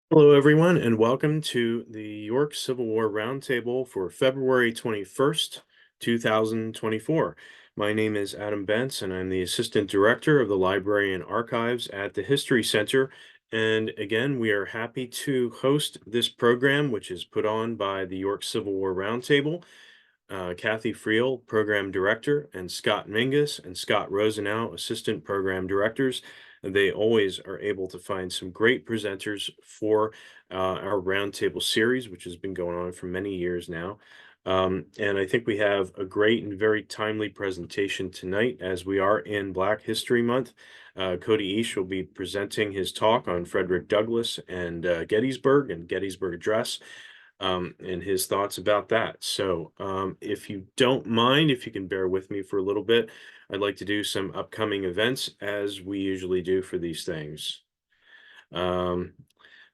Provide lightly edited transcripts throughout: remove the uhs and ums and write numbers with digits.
Hello, everyone, and welcome to the York Civil War Roundtable for February 21st, 2024. My name is Adam Bentz, and I'm the Assistant Director of the Library and Archives at the History Center. And again, we are happy to host this program, which is put on by the York Civil War Roundtable. Kathy Friel, Program Director, and Scott Mingus and Scott Rosenau, Assistant Program Directors. They always are able to find some great presenters for our Roundtable series, which has been going on for many years now. And I think we have a great and very timely presentation tonight as we are in Black History Month. Codie Eash will be presenting his talk on Frederick Douglass and Gettysburg and Gettysburg Address, and his thoughts about that. So if you don't mind, if you can bear with me for a little bit, I'd like to do some upcoming events as we usually do for these things. Um,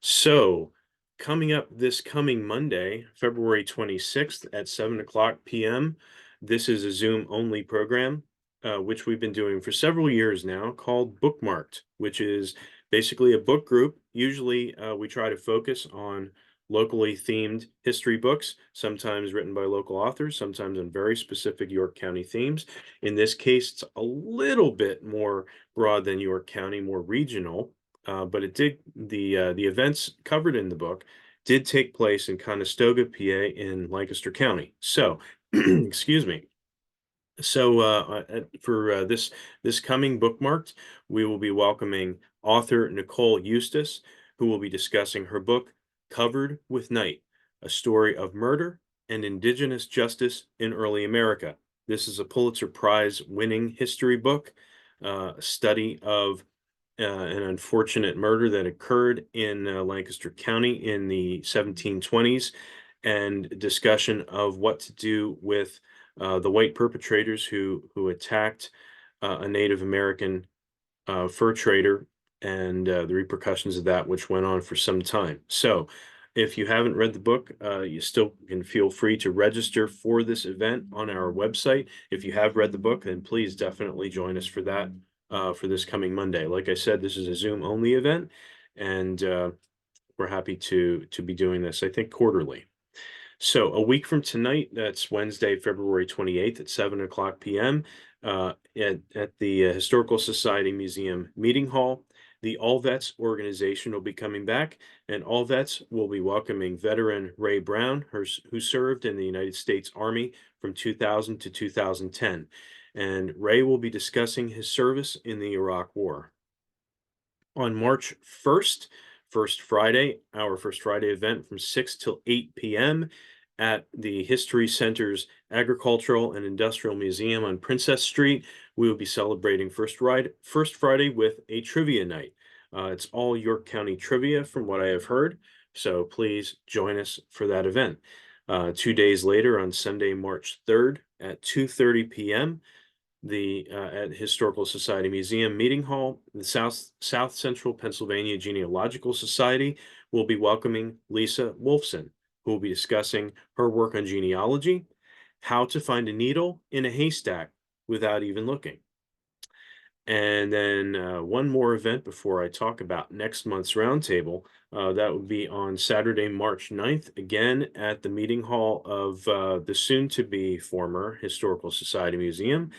so coming up this coming Monday, February 26th at 7 o'clock p.m., this is a Zoom only program, which we've been doing for several years now, called Bookmarked, which is basically a book group. Usually we try to focus on locally themed history books, sometimes written by local authors, sometimes on very specific York County themes. In this case, it's a little bit more broad than York County, more regional. But the events covered in the book did take place in Conestoga, PA, in Lancaster County. So, excuse me. So for this coming Bookmarked, we will be welcoming author Nicole Eustace, who will be discussing her book Covered with Night: A Story of Murder and Indigenous Justice in Early America. This is a Pulitzer Prize winning history book, a study of an unfortunate murder that occurred in Lancaster County in the 1720s, and discussion of what to do with the white perpetrators who attacked a Native American fur trader, and the repercussions of that, which went on for some time. So if you haven't read the book, you still can feel free to register for this event on our website. If you have read the book, then please definitely join us for that for this coming Monday. Like I said, this is a Zoom only event, and we're happy to be doing this, I think, quarterly. So a week from tonight, that's Wednesday, February 28th at 7 o'clock p.m. At the Historical Society Museum Meeting Hall, the All Vets organization will be coming back, and All Vets will be welcoming veteran Ray Brown, who served in the United States Army from 2000 to 2010. And Ray will be discussing his service in the Iraq War. On March 1st, our First Friday event from 6 till 8 p.m. at the History Center's Agricultural and Industrial Museum on Princess Street. We will be celebrating First Friday with a trivia night. It's all York County trivia from what I have heard, so please join us for that event. 2 days later, on Sunday, March 3rd at 2:30 p.m., at Historical Society Museum Meeting Hall, the South Central Pennsylvania Genealogical Society will be welcoming Lisa Wolfson, who will be discussing her work on genealogy, how to find a needle in a haystack without even looking. And then one more event before I talk about next month's roundtable. That would be on Saturday, March 9th, again at the meeting hall of the soon-to-be former Historical Society Museum.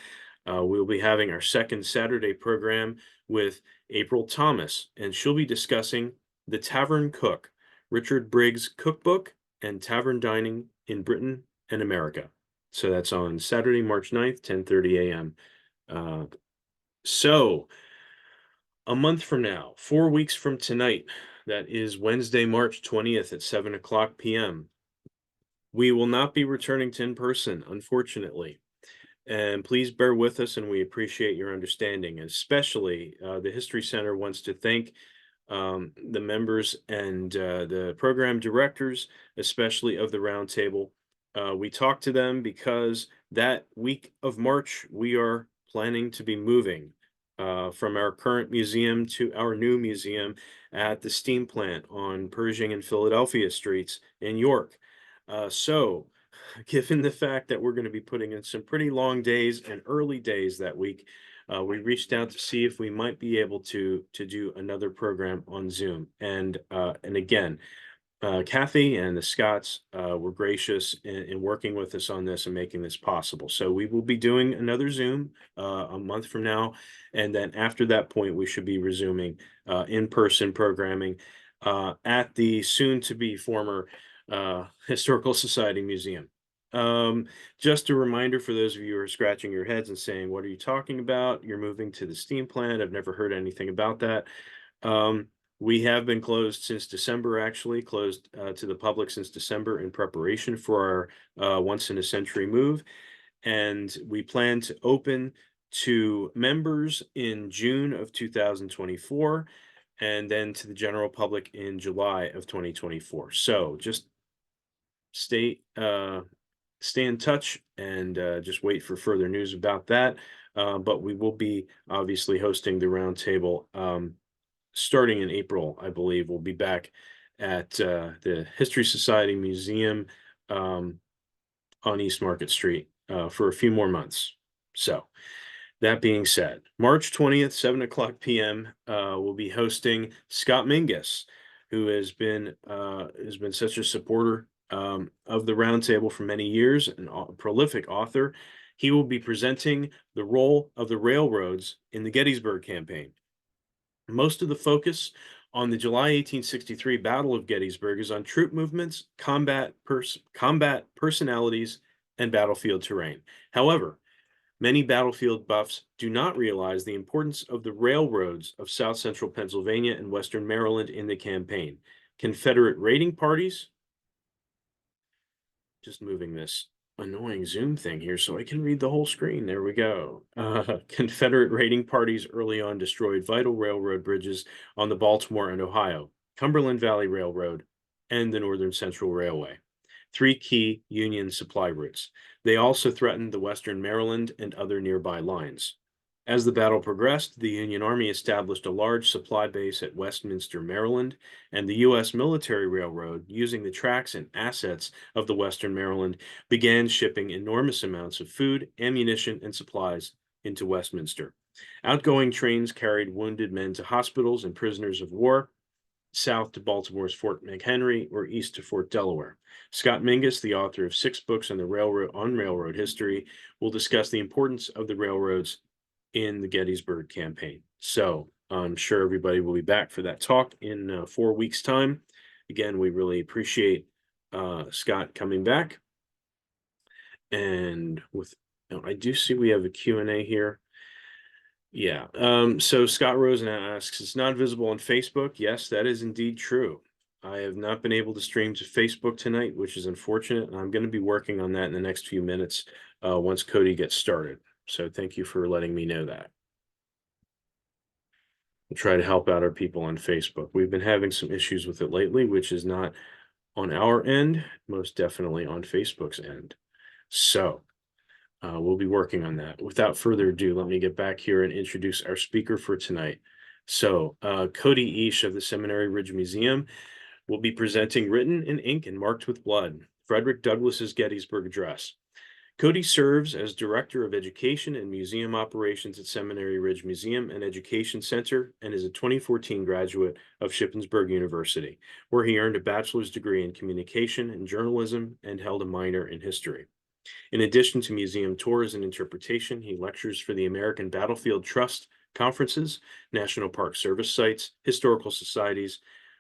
We'll be having our second Saturday program with April Thomas, and she'll be discussing The Tavern Cook, Richard Briggs' cookbook, and tavern dining in Britain and America. So that's on Saturday, March 9th, 10:30 a.m. So a month from now, 4 weeks from tonight, that is Wednesday, March 20th at 7 o'clock p.m., we will not be returning to in-person, unfortunately. And please bear with us, and we appreciate your understanding. Especially, the History Center wants to thank the members and the program directors, especially of the Roundtable. We talked to them because that week of March, we are planning to be moving from our current museum to our new museum at the steam plant on Pershing and Philadelphia Streets in York. So, given the fact that we're going to be putting in some pretty long days and early days that week, we reached out to see if we might be able to do another program on Zoom. And again, Kathy and the Scotts were gracious in working with us on this and making this possible. So we will be doing another Zoom a month from now. And then after that point, we should be resuming in-person programming at the soon-to-be former Historical Society Museum. Just a reminder for those of you who are scratching your heads and saying, what are you talking about? You're moving to the steam plant. I've never heard anything about that. We have been closed since December, actually closed to the public since December in preparation for our once in a century move. And we plan to open to members in June of 2024 and then to the general public in July of 2024. So just stay in touch and just wait for further news about that. But we will be obviously hosting the roundtable starting in April, I believe. We'll be back at the History Society Museum on East Market Street for a few more months. So that being said, March 20th, 7 o'clock p.m., we'll be hosting Scott Mingus, who has been such a supporter of the Roundtable for many years, and a prolific author. He will be presenting the role of the railroads in the Gettysburg campaign. Most of the focus on the July 1863 Battle of Gettysburg is on troop movements, combat personalities, and battlefield terrain. However, many battlefield buffs do not realize the importance of the railroads of South Central Pennsylvania and Western Maryland in the campaign. Confederate raiding parties, just moving this annoying Zoom thing here so I can read the whole screen. There we go. Confederate raiding parties early on destroyed vital railroad bridges on the Baltimore and Ohio, Cumberland Valley Railroad, and the Northern Central Railway, three key Union supply routes. They also threatened the Western Maryland and other nearby lines. As the battle progressed, the Union Army established a large supply base at Westminster, Maryland, and the U.S. Military Railroad, using the tracks and assets of the Western Maryland, began shipping enormous amounts of food, ammunition, and supplies into Westminster. Outgoing trains carried wounded men to hospitals and prisoners of war, south to Baltimore's Fort McHenry or east to Fort Delaware. Scott Mingus, the author of 6 books on railroad history, will discuss the importance of the railroads in the Gettysburg campaign. So I'm sure everybody will be back for that talk in 4 weeks' time. Again, we really appreciate Scott coming back. And I do see we have a Q&A here. Yeah. So Scott Rosen asks, it's not visible on Facebook. Yes, that is indeed true. I have not been able to stream to Facebook tonight, which is unfortunate. And I'm going to be working on that in the next few minutes once Codie gets started. So thank you for letting me know that. We'll try to help out our people on Facebook. We've been having some issues with it lately, which is not on our end, most definitely on Facebook's end. So we'll be working on that. Without further ado, let me get back here and introduce our speaker for tonight. So Codie Eash of the Seminary Ridge Museum will be presenting Written in Ink and Marked with Blood, Frederick Douglass's Gettysburg Address. Codie serves as Director of Education and Museum Operations at Seminary Ridge Museum and Education Center and is a 2014 graduate of Shippensburg University, where he earned a bachelor's degree in communication and journalism and held a minor in history. In addition to museum tours and interpretation, he lectures for the American Battlefield Trust conferences, National Park Service sites, historical societies,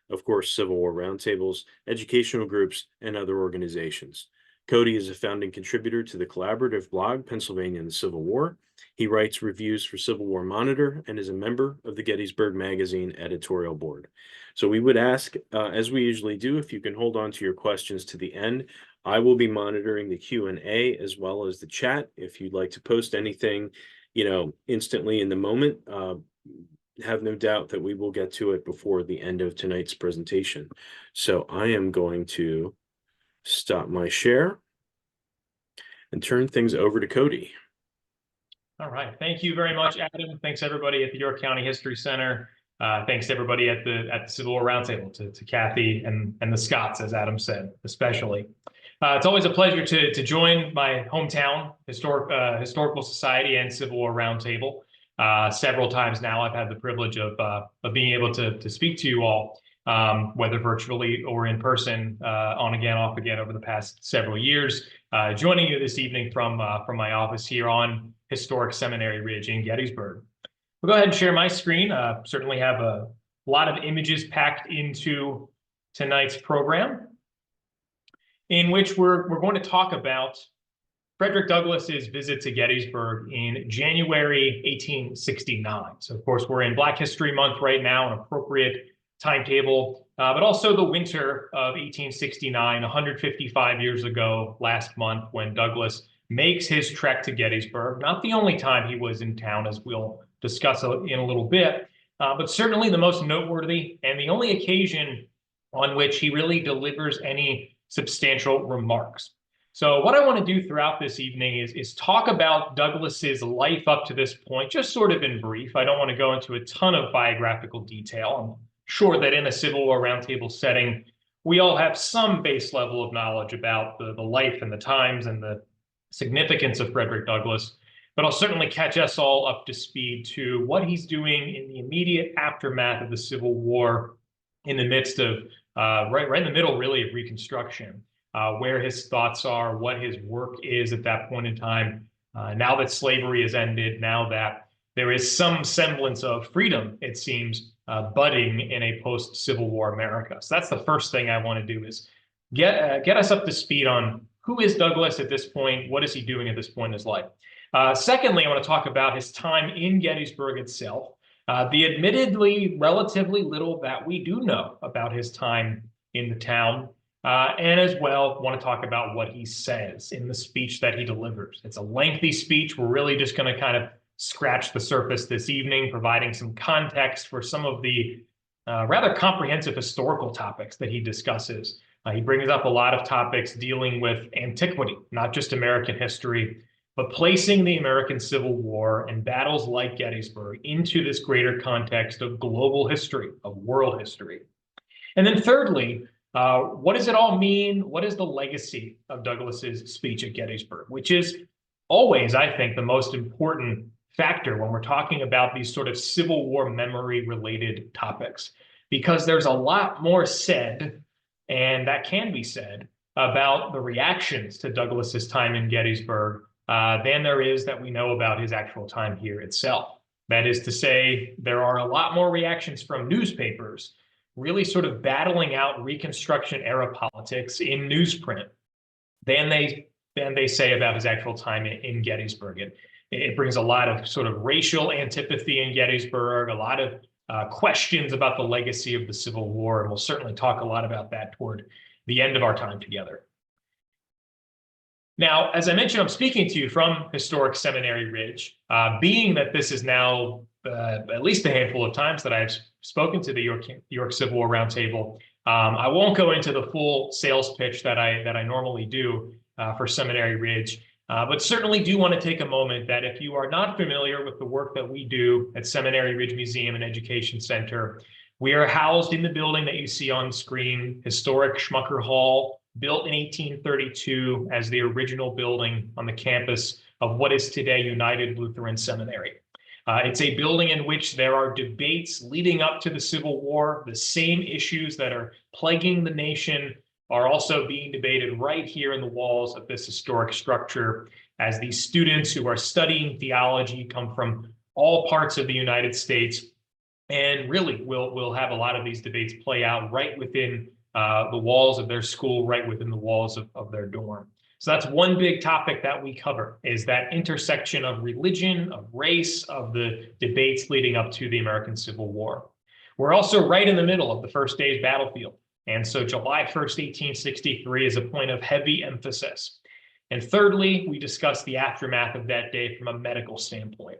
of course, Civil War roundtables, educational groups, and other organizations. Codie is a founding contributor to the collaborative blog Pennsylvania and the Civil War. He writes reviews for Civil War Monitor and is a member of the Gettysburg Magazine editorial board. So we would ask, as we usually do, if you can hold on to your questions to the end. I will be monitoring the Q&A as well as the chat. If you'd like to post anything, instantly in the moment, have no doubt that we will get to it before the end of tonight's presentation. So I am going to stop my share and turn things over to Codie. All right. Thank you very much, Adam. Thanks, everybody at the York County History Center. Thanks to everybody at the Civil War Roundtable, to Kathy and the Scotts, as Adam said, especially. It's always a pleasure to join my hometown historical society and Civil War Roundtable. Several times now, I've had the privilege of being able to speak to you all, whether virtually or in person, on again, off again over the past several years. Joining you this evening from my office here on historic Seminary Ridge in Gettysburg. We'll go ahead and share my screen. Certainly have a lot of images packed into tonight's program, in which we're going to talk about Frederick Douglass's visit to Gettysburg in January 1869. So, of course, we're in Black History Month right now, an appropriate timetable, but also the winter of 1869, 155 years ago, last month, when Douglass makes his trek to Gettysburg. Not the only time he was in town, as we'll discuss in a little bit, but certainly the most noteworthy and the only occasion on which he really delivers any substantial remarks. So what I want to do throughout this evening is talk about Douglass's life up to this point, just sort of in brief. I don't want to go into a ton of biographical detail. I'm sure that in a Civil War roundtable setting, we all have some base level of knowledge about the life and the times and the significance of Frederick Douglass, but I'll certainly catch us all up to speed to what he's doing in the immediate aftermath of the Civil War, in the midst of, right in the middle, really, of Reconstruction. Where his thoughts are, what his work is at that point in time, now that slavery has ended, now that there is some semblance of freedom, it seems, budding in a post-Civil War America. So that's the first thing I want to do, is get us up to speed on who is Douglass at this point, what is he doing at this point in his life. Secondly, I want to talk about his time in Gettysburg itself, the admittedly relatively little that we do know about his time in the town. And as well, want to talk about what he says in the speech that he delivers. It's a lengthy speech. We're really just going to kind of scratch the surface this evening, providing some context for some of the rather comprehensive historical topics that he discusses. He brings up a lot of topics dealing with antiquity, not just American history, but placing the American Civil War and battles like Gettysburg into this greater context of global history, of world history. And then thirdly, what does it all mean? What is the legacy of Douglass's speech at Gettysburg, which is always, I think, the most important factor when we're talking about these sort of Civil War memory-related topics, because there's a lot more said, and that can be said, about the reactions to Douglass's time in Gettysburg than there is that we know about his actual time here itself. That is to say, there are a lot more reactions from newspapers really sort of battling out Reconstruction era politics in newsprint than they say about his actual time in Gettysburg. It brings a lot of sort of racial antipathy in Gettysburg, a lot of questions about the legacy of the Civil War, and we'll certainly talk a lot about that toward the end of our time together. Now, as I mentioned, I'm speaking to you from historic Seminary Ridge, being that this is now at least a handful of times that I've spoken to the York Civil War Roundtable. I won't go into the full sales pitch that I normally do for Seminary Ridge, but certainly do want to take a moment that if you are not familiar with the work that we do at Seminary Ridge Museum and Education Center, we are housed in the building that you see on screen, historic Schmucker Hall, built in 1832 as the original building on the campus of what is today United Lutheran Seminary. It's a building in which there are debates leading up to the Civil War. The same issues that are plaguing the nation are also being debated right here in the walls of this historic structure, as these students who are studying theology come from all parts of the United States, and really we'll have a lot of these debates play out right within the walls of their school, right within the walls of their dorm. So that's one big topic that we cover, is that intersection of religion, of race, of the debates leading up to the American Civil War. We're also right in the middle of the first day's battlefield. And so July 1st, 1863 is a point of heavy emphasis. And thirdly, we discuss the aftermath of that day from a medical standpoint.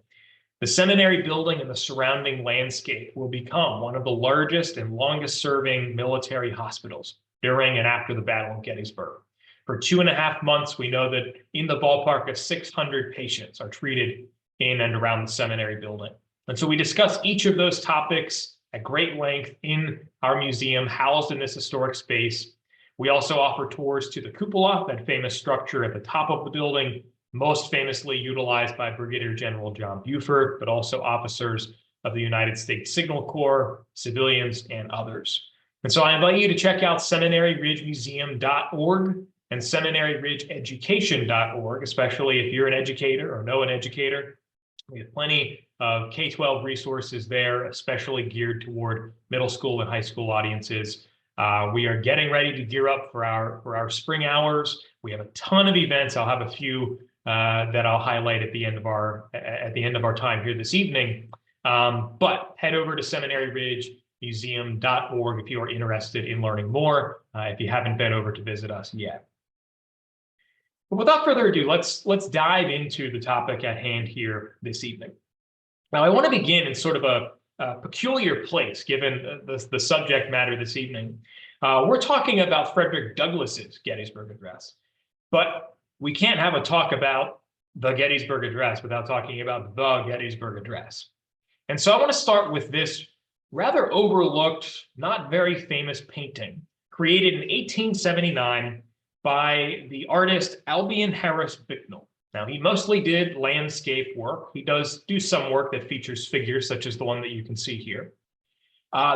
The seminary building and the surrounding landscape will become one of the largest and longest serving military hospitals during and after the Battle of Gettysburg. For 2.5 months, we know that in the ballpark of 600 patients are treated in and around the seminary building. And so we discuss each of those topics at great length in our museum, housed in this historic space. We also offer tours to the cupola, that famous structure at the top of the building, most famously utilized by Brigadier General John Buford, but also officers of the United States Signal Corps, civilians, and others. And so I invite you to check out seminaryridgemuseum.org and seminaryridgeeducation.org, especially if you're an educator or know an educator. We have plenty of K-12 resources there, especially geared toward middle school and high school audiences. We are getting ready to gear up for our spring hours. We have a ton of events. I'll have a few that I'll highlight at the end of our time here this evening. But head over to seminaryridgemuseum.org if you are interested in learning more, if you haven't been over to visit us yet. But without further ado, let's dive into the topic at hand here this evening. Now, I want to begin in sort of a peculiar place, given the subject matter this evening. We're talking about Frederick Douglass's Gettysburg Address, but we can't have a talk about the Gettysburg Address without talking about the Gettysburg Address. And so I want to start with this rather overlooked, not very famous painting created in 1879 by the artist Albion Harris Bicknell. Now, he mostly did landscape work. He does do some work that features figures, such as the one that you can see here.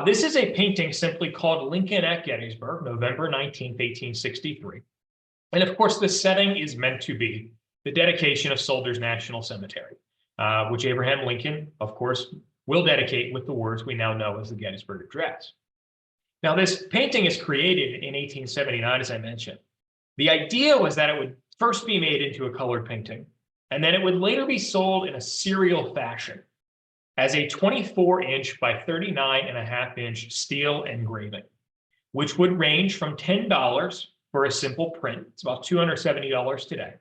This is a painting simply called Lincoln at Gettysburg, November 19th, 1863. And of course, the setting is meant to be the dedication of Soldiers National Cemetery, which Abraham Lincoln, of course, will dedicate with the words we now know as the Gettysburg Address. Now, this painting is created in 1879, as I mentioned. The idea was that it would first be made into a colored painting, and then it would later be sold in a serial fashion as a 24-inch by 39.5-inch steel engraving, which would range from $10 for a simple print, it's about $270 today,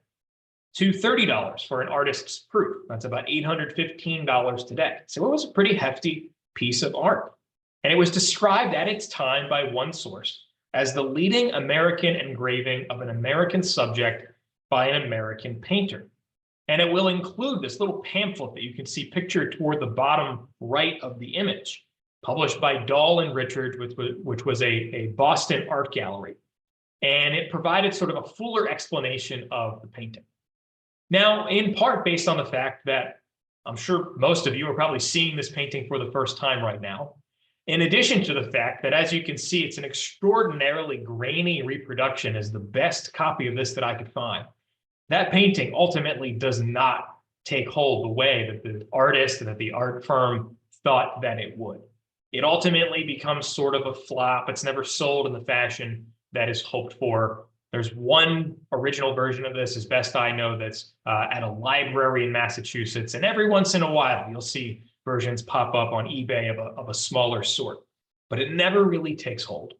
to $30 for an artist's proof. That's about $815 today. So it was a pretty hefty piece of art. And it was described at its time by one source as the leading American engraving of an American subject by an American painter. And it will include this little pamphlet that you can see pictured toward the bottom right of the image, published by Dahl and Richards, which was a Boston art gallery. And it provided sort of a fuller explanation of the painting. Now, in part based on the fact that I'm sure most of you are probably seeing this painting for the first time right now, in addition to the fact that, as you can see, it's an extraordinarily grainy reproduction, is the best copy of this that I could find. That painting ultimately does not take hold the way that the artist and that the art firm thought that it would. It ultimately becomes sort of a flop. It's never sold in the fashion that is hoped for. There's one original version of this, as best I know, that's at a library in Massachusetts. And every once in a while, you'll see versions pop up on eBay of a smaller sort, but it never really takes hold.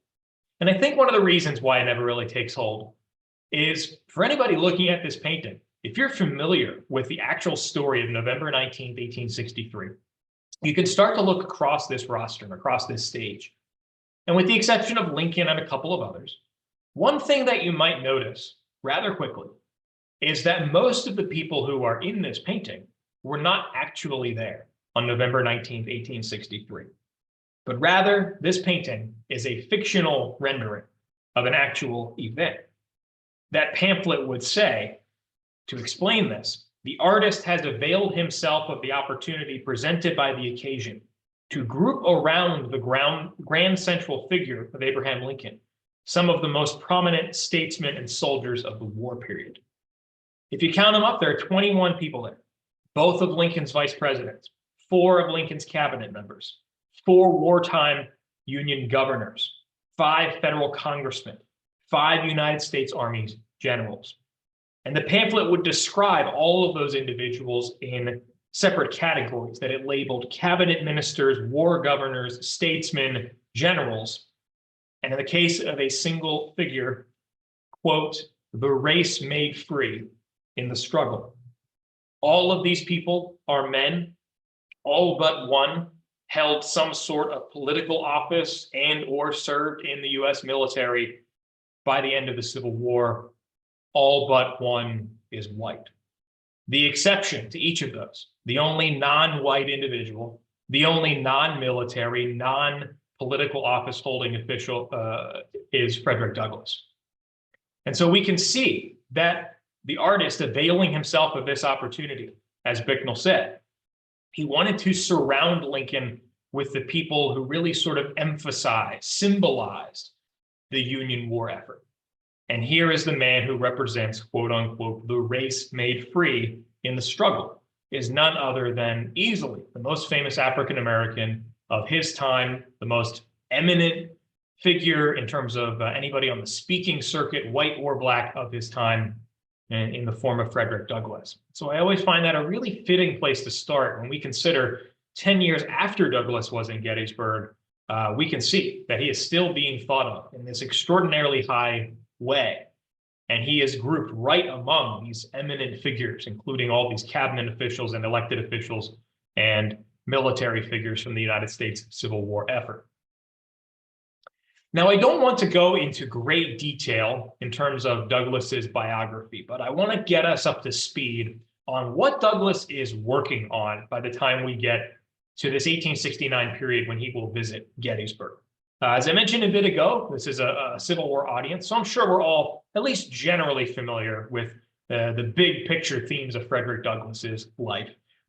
And I think one of the reasons why it never really takes hold is, for anybody looking at this painting, if you're familiar with the actual story of November 19th, 1863, you can start to look across this rostrum, across this stage. And with the exception of Lincoln and a couple of others, one thing that you might notice rather quickly is that most of the people who are in this painting were not actually there on November 19th, 1863. But rather, this painting is a fictional rendering of an actual event. That pamphlet would say, to explain this, the artist has availed himself of the opportunity presented by the occasion to group around the grand central figure of Abraham Lincoln some of the most prominent statesmen and soldiers of the war period. If you count them up, there are 21 people there, both of Lincoln's vice presidents, 4 of Lincoln's cabinet members, 4 wartime Union governors, 5 federal congressmen, 5 United States Army generals. And the pamphlet would describe all of those individuals in separate categories that it labeled cabinet ministers, war governors, statesmen, generals. And in the case of a single figure, quote, the race made free in the struggle. All of these people are men, all but one held some sort of political office and or served in the US military by the end of the Civil War. All but one is white. The exception to each of those, the only non-white individual, the only non-military, non-political office holding official is Frederick Douglass. And so we can see that the artist availing himself of this opportunity, as Bicknell said. He wanted to surround Lincoln with the people who really sort of emphasized, symbolized the Union war effort. And here is the man who represents, quote unquote, the race made free in the struggle, is none other than easily the most famous African-American of his time, the most eminent figure in terms of anybody on the speaking circuit, white or black, of his time, in the form of Frederick Douglass. So I always find that a really fitting place to start when we consider 10 years after Douglass was in Gettysburg. We can see that he is still being thought of in this extraordinarily high way. And he is grouped right among these eminent figures, including all these cabinet officials and elected officials and military figures from the United States Civil War effort. Now, I don't want to go into great detail in terms of Douglass's biography, but I want to get us up to speed on what Douglass is working on by the time we get to this 1869 period when he will visit Gettysburg. As I mentioned a bit ago, this is a Civil War audience, so I'm sure we're all at least generally familiar with the big picture themes of Frederick Douglass's life.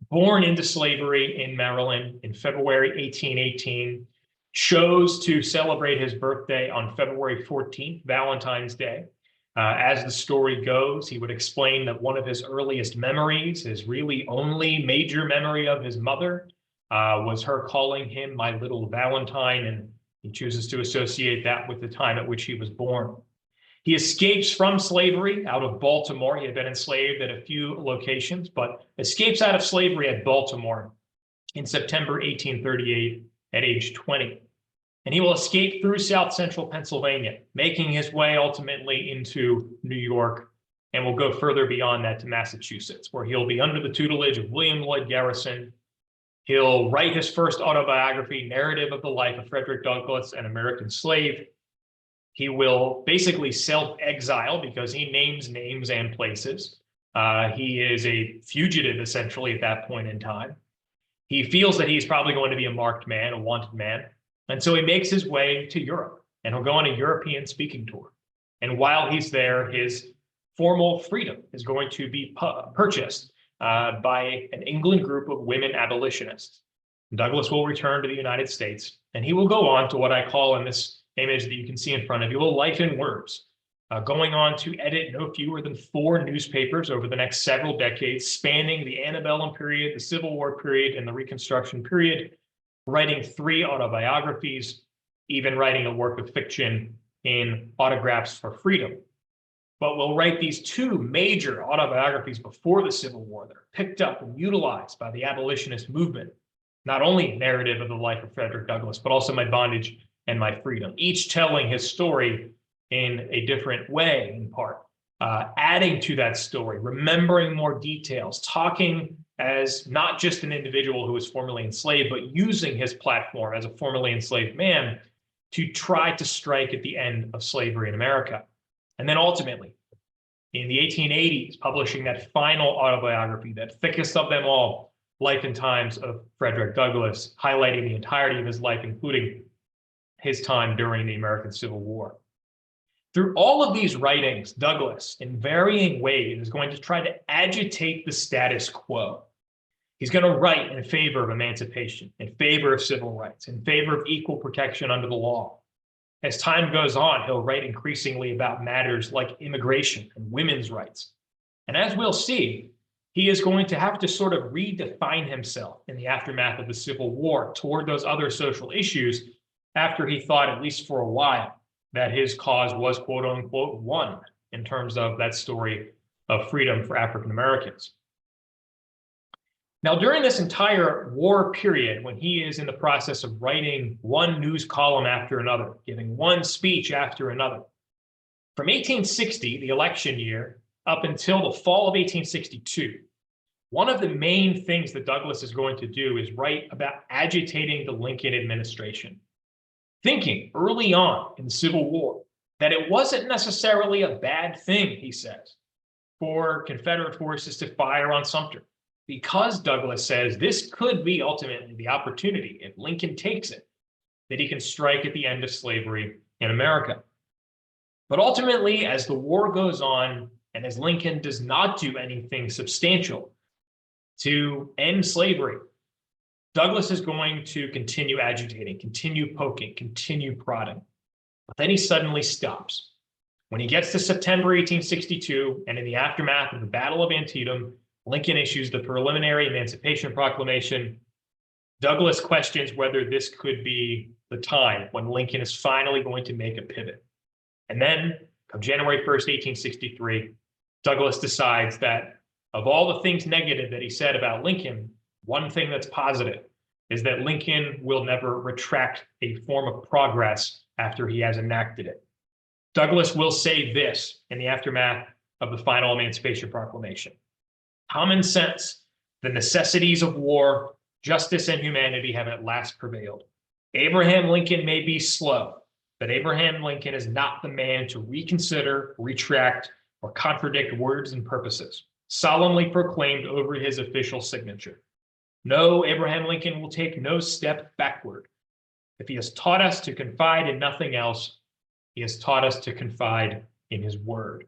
Born into slavery in Maryland in February 1818, chose to celebrate his birthday on February 14th, Valentine's Day. As the story goes, he would explain that one of his earliest memories, his really only major memory of his mother, was her calling him my little Valentine, and he chooses to associate that with the time at which he was born. He escapes from slavery out of Baltimore. He had been enslaved at a few locations, but escapes out of slavery at Baltimore in September 1838 at age 20. And he will escape through South Central Pennsylvania, making his way ultimately into New York, and will go further beyond that to Massachusetts, where he'll be under the tutelage of William Lloyd Garrison. He'll write his first autobiography, Narrative of the Life of Frederick Douglass, an American Slave. He will basically self-exile because he names names and places. He is a fugitive, essentially, at that point in time. He feels that he's probably going to be a marked man, a wanted man. And so he makes his way to Europe, and he'll go on a European speaking tour. And while he's there, his formal freedom is going to be purchased by an England group of women abolitionists. Douglass will return to the United States, and he will go on to what I call in this image that you can see in front of you, a life in words, going on to edit no fewer than 4 newspapers over the next several decades, spanning the antebellum period, the Civil War period, and the Reconstruction period, writing 3 autobiographies, even writing a work of fiction in Autographs for Freedom. But will write these 2 major autobiographies before the Civil War that are picked up and utilized by the abolitionist movement. Not only Narrative of the Life of Frederick Douglass, but also My Bondage and My Freedom, each telling his story in a different way, in part, adding to that story, remembering more details, talking as not just an individual who was formerly enslaved, but using his platform as a formerly enslaved man to try to strike at the end of slavery in America. And then ultimately, in the 1880s, publishing that final autobiography, that thickest of them all, Life and Times of Frederick Douglass, highlighting the entirety of his life, including his time during the American Civil War. Through all of these writings, Douglass, in varying ways, is going to try to agitate the status quo. He's going to write in favor of emancipation, in favor of civil rights, in favor of equal protection under the law. As time goes on, he'll write increasingly about matters like immigration and women's rights. And as we'll see, he is going to have to sort of redefine himself in the aftermath of the Civil War toward those other social issues, after he thought, at least for a while, that his cause was, quote unquote, won in terms of that story of freedom for African Americans. Now, during this entire war period, when he is in the process of writing one news column after another, giving one speech after another, from 1860, the election year, up until the fall of 1862, one of the main things that Douglass is going to do is write about agitating the Lincoln administration, thinking early on in the Civil War that it wasn't necessarily a bad thing, he says, for Confederate forces to fire on Sumter, because Douglass says this could be ultimately the opportunity, if Lincoln takes it, that he can strike at the end of slavery in America. But ultimately, as the war goes on and as Lincoln does not do anything substantial to end slavery, Douglas is going to continue agitating, continue poking, continue prodding. But then he suddenly stops. When he gets to September 1862, and in the aftermath of the Battle of Antietam, Lincoln issues the preliminary Emancipation Proclamation. Douglas questions whether this could be the time when Lincoln is finally going to make a pivot. And then, come January 1st, 1863, Douglas decides that of all the things negative that he said about Lincoln, one thing that's positive is that Lincoln will never retract a form of progress after he has enacted it. Douglas will say this in the aftermath of the final Emancipation Proclamation: "Common sense, the necessities of war, justice, and humanity have at last prevailed. Abraham Lincoln may be slow, but Abraham Lincoln is not the man to reconsider, retract, or contradict words and purposes solemnly proclaimed over his official signature. No, Abraham Lincoln will take no step backward. If he has taught us to confide in nothing else, he has taught us to confide in his word."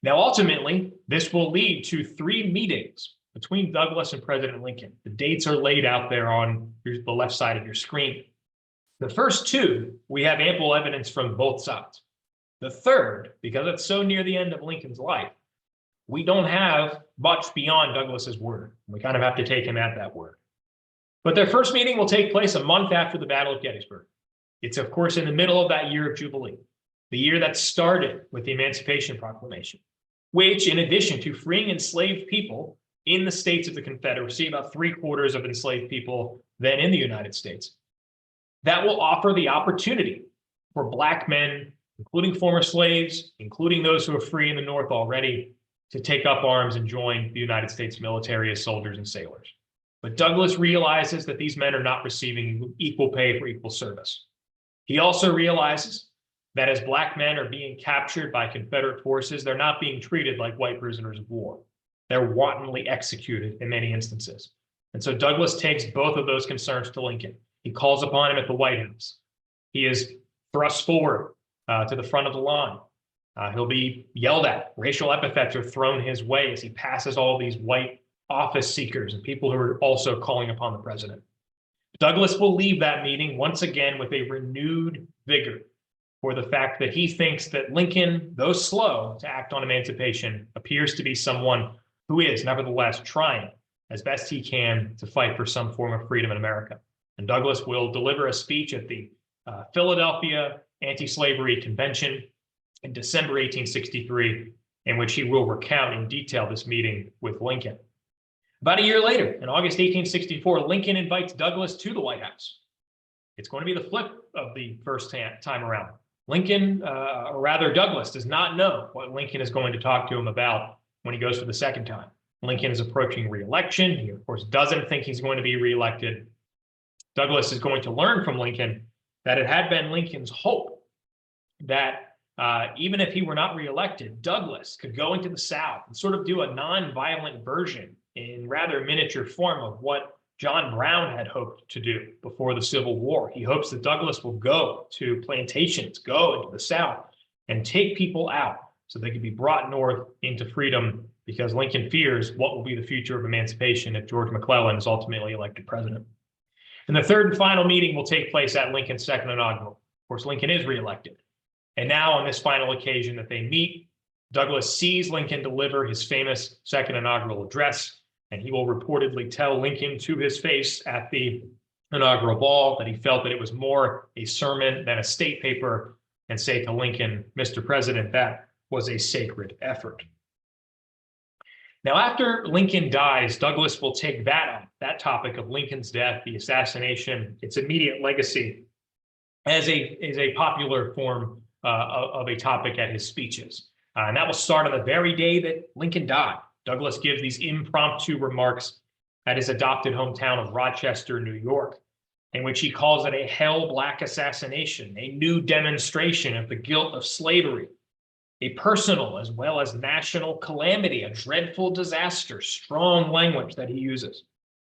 Now, ultimately, this will lead to 3 meetings between Douglas and President Lincoln. The dates are laid out there on the left side of your screen. The first 2, we have ample evidence from both sides. The third, because it's so near the end of Lincoln's life, we don't have much beyond Douglas's word. We kind of have to take him at that word. But their first meeting will take place a month after the Battle of Gettysburg. It's, of course, in the middle of that year of Jubilee, the year that started with the Emancipation Proclamation, which, in addition to freeing enslaved people in the states of the Confederacy, about 3/4 of enslaved people then in the United States, that will offer the opportunity for Black men, including former slaves, including those who are free in the North already, to take up arms and join the United States military as soldiers and sailors. But Douglas realizes that these men are not receiving equal pay for equal service. He also realizes that as Black men are being captured by Confederate forces, they're not being treated like white prisoners of war. They're wantonly executed in many instances. And so Douglas takes both of those concerns to Lincoln. He calls upon him at the White House. He is thrust forward to the front of the line. He'll be yelled at. Racial epithets are thrown his way as he passes all these white office seekers and people who are also calling upon the president. Douglas will leave that meeting once again with a renewed vigor for the fact that he thinks that Lincoln, though slow to act on emancipation, appears to be someone who is nevertheless trying as best he can to fight for some form of freedom in America. And Douglas will deliver a speech at the Philadelphia Anti-Slavery Convention in December 1863, in which he will recount in detail this meeting with Lincoln. About a year later, in August 1864, Lincoln invites Douglas to the White House. It's going to be the flip of the first time around. Lincoln, or rather Douglas, does not know what Lincoln is going to talk to him about when he goes for the second time. Lincoln is approaching re-election. He, of course, doesn't think he's going to be re-elected. Douglas is going to learn from Lincoln that it had been Lincoln's hope that even if he were not reelected, Douglas could go into the South and sort of do a non-violent version in rather miniature form of what John Brown had hoped to do before the Civil War. He hopes that Douglas will go to plantations, go into the South, and take people out so they can be brought north into freedom, because Lincoln fears what will be the future of emancipation if George McClellan is ultimately elected president. And the third and final meeting will take place at Lincoln's second inaugural. Of course, Lincoln is reelected. And now on this final occasion that they meet, Douglas sees Lincoln deliver his famous second inaugural address, and he will reportedly tell Lincoln to his face at the inaugural ball that he felt that it was more a sermon than a state paper, and say to Lincoln, "Mr. President, that was a sacred effort." Now, after Lincoln dies, Douglas will take that topic of Lincoln's death, the assassination, its immediate legacy, as a popular form of a topic at his speeches. And that will start on the very day that Lincoln died. Douglas gives these impromptu remarks at his adopted hometown of Rochester, New York, in which he calls it a hell-black assassination, a new demonstration of the guilt of slavery, a personal as well as national calamity, a dreadful disaster, strong language that he uses.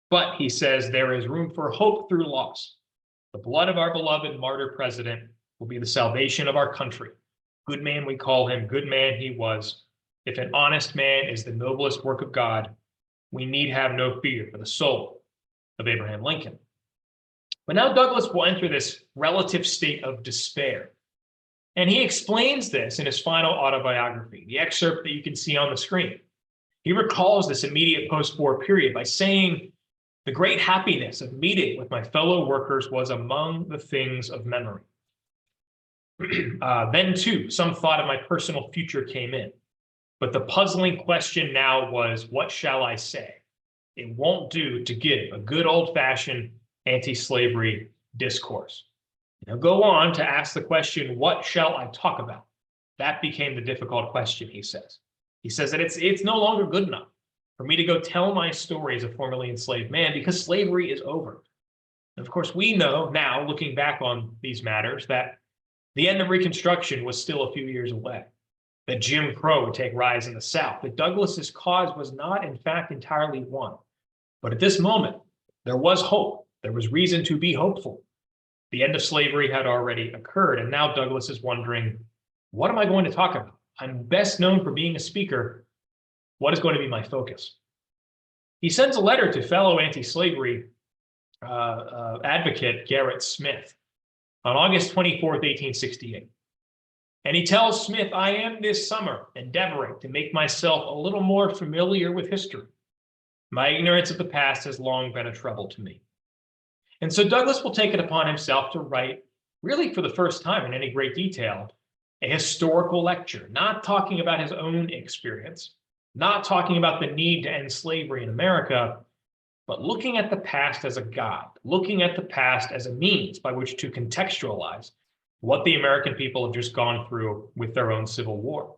But he says there is room for hope through loss. The blood of our beloved martyr president will be the salvation of our country. Good man we call him, good man he was. If an honest man is the noblest work of God, we need have no fear for the soul of Abraham Lincoln. But now Douglas will enter this relative state of despair. And he explains this in his final autobiography, the excerpt that you can see on the screen. He recalls this immediate post-war period by saying, "The great happiness of meeting with my fellow workers was among the things of memory." Then, too, some thought of my personal future came in. But the puzzling question now was, what shall I say? It won't do to give a good old-fashioned anti-slavery discourse. Now go on to ask the question, what shall I talk about? That became the difficult question, he says. He says that it's no longer good enough for me to go tell my story as a formerly enslaved man because slavery is over. And of course, we know now, looking back on these matters, that the end of Reconstruction was still a few years away, that Jim Crow would take rise in the South, that Douglas's cause was not, in fact, entirely won. But at this moment, there was hope. There was reason to be hopeful. The end of slavery had already occurred, and now Douglas is wondering, what am I going to talk about? I'm best known for being a speaker. What is going to be my focus? He sends a letter to fellow anti-slavery advocate Gerrit Smith on August 24th, 1868. And he tells Smith, "I am this summer endeavoring to make myself a little more familiar with history. My ignorance of the past has long been a trouble to me." And so Douglas will take it upon himself to write, really for the first time in any great detail, a historical lecture, not talking about his own experience, not talking about the need to end slavery in America, but looking at the past as a guide, looking at the past as a means by which to contextualize what the American people have just gone through with their own Civil War.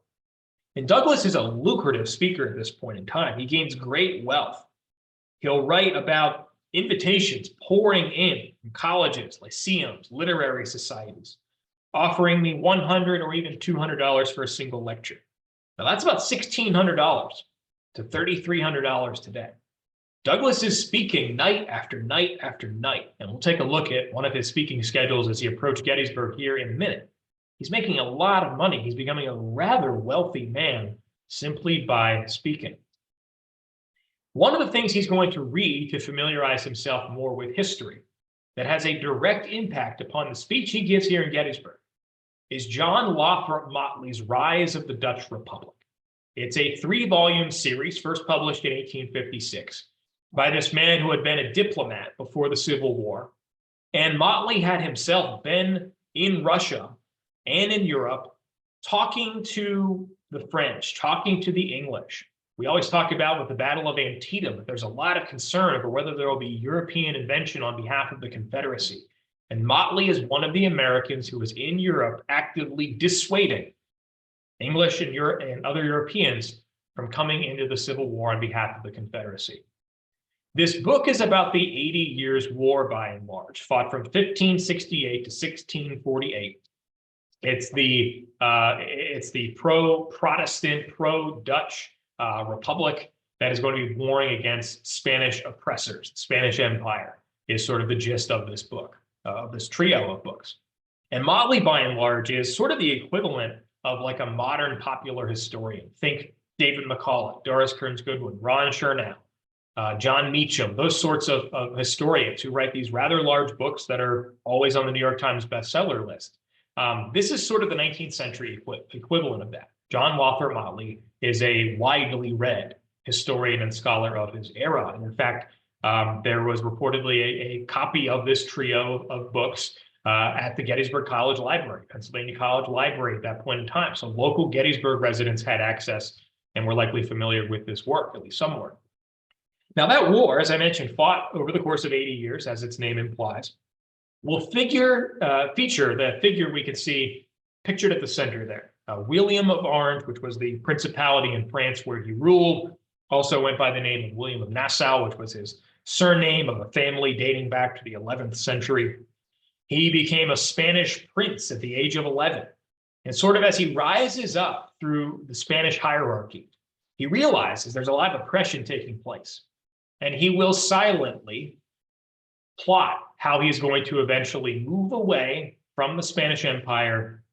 And Douglas is a lucrative speaker at this point in time. He gains great wealth. He'll write about invitations pouring in from colleges, lyceums, literary societies, offering me $100 or even $200 for a single lecture. Now that's about $1,600 to $3,300 today. Douglas is speaking night after night after night, and we'll take a look at one of his speaking schedules as he approached Gettysburg here in a minute. He's making a lot of money. He's becoming a rather wealthy man simply by speaking. One of the things he's going to read to familiarize himself more with history that has a direct impact upon the speech he gives here in Gettysburg is John Lothrop Motley's Rise of the Dutch Republic. It's a 3-volume series, first published in 1856, by this man who had been a diplomat before the Civil War. And Motley had himself been in Russia and in Europe talking to the French, talking to the English. We always talk about with the Battle of Antietam, that there's a lot of concern over whether there will be European invention on behalf of the Confederacy. And Motley is one of the Americans who was in Europe actively dissuading English and other Europeans from coming into the Civil War on behalf of the Confederacy. This book is about the 80 Years' War, by and large, fought from 1568 to 1648. It's the pro-Protestant, pro-Dutch republic that is going to be warring against Spanish oppressors. The Spanish Empire is sort of the gist of this book, of this trio of books. And Motley, by and large, is sort of the equivalent of like a modern popular historian. Think David McCullough, Doris Kearns Goodwin, Ron Chernow, John Meacham, those sorts of historians who write these rather large books that are always on the New York Times bestseller list. This is sort of the 19th century equivalent of that. John Lothrop Motley is a widely read historian and scholar of his era. And in fact, there was reportedly a copy of this trio of books at the Gettysburg College Library, Pennsylvania College Library at that point in time. So local Gettysburg residents had access and were likely familiar with this work, at least somewhere. Now that war, as I mentioned, fought over the course of 80 years, as its name implies, will feature the figure we can see pictured at the center there. William of Orange, which was the principality in France where he ruled, also went by the name of William of Nassau, which was his surname of a family dating back to the 11th century. He became a Spanish prince at the age of 11. And sort of as he rises up through the Spanish hierarchy, he realizes there's a lot of oppression taking place. And he will silently plot how he's going to eventually move away from the Spanish Empire,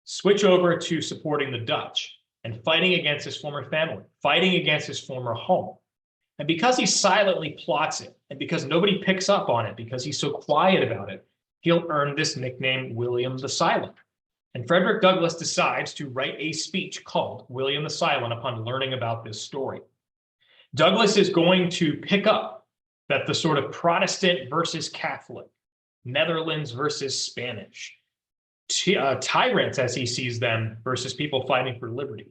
switch over to supporting the Dutch, and fighting against his former family, fighting against his former home. And because he silently plots it, and because nobody picks up on it, because he's so quiet about it, he'll earn this nickname, William the Silent. And Frederick Douglass decides to write a speech called William the Silent upon learning about this story. Douglass is going to pick up that the sort of Protestant versus Catholic, Netherlands versus Spanish, tyrants as he sees them versus people fighting for liberty.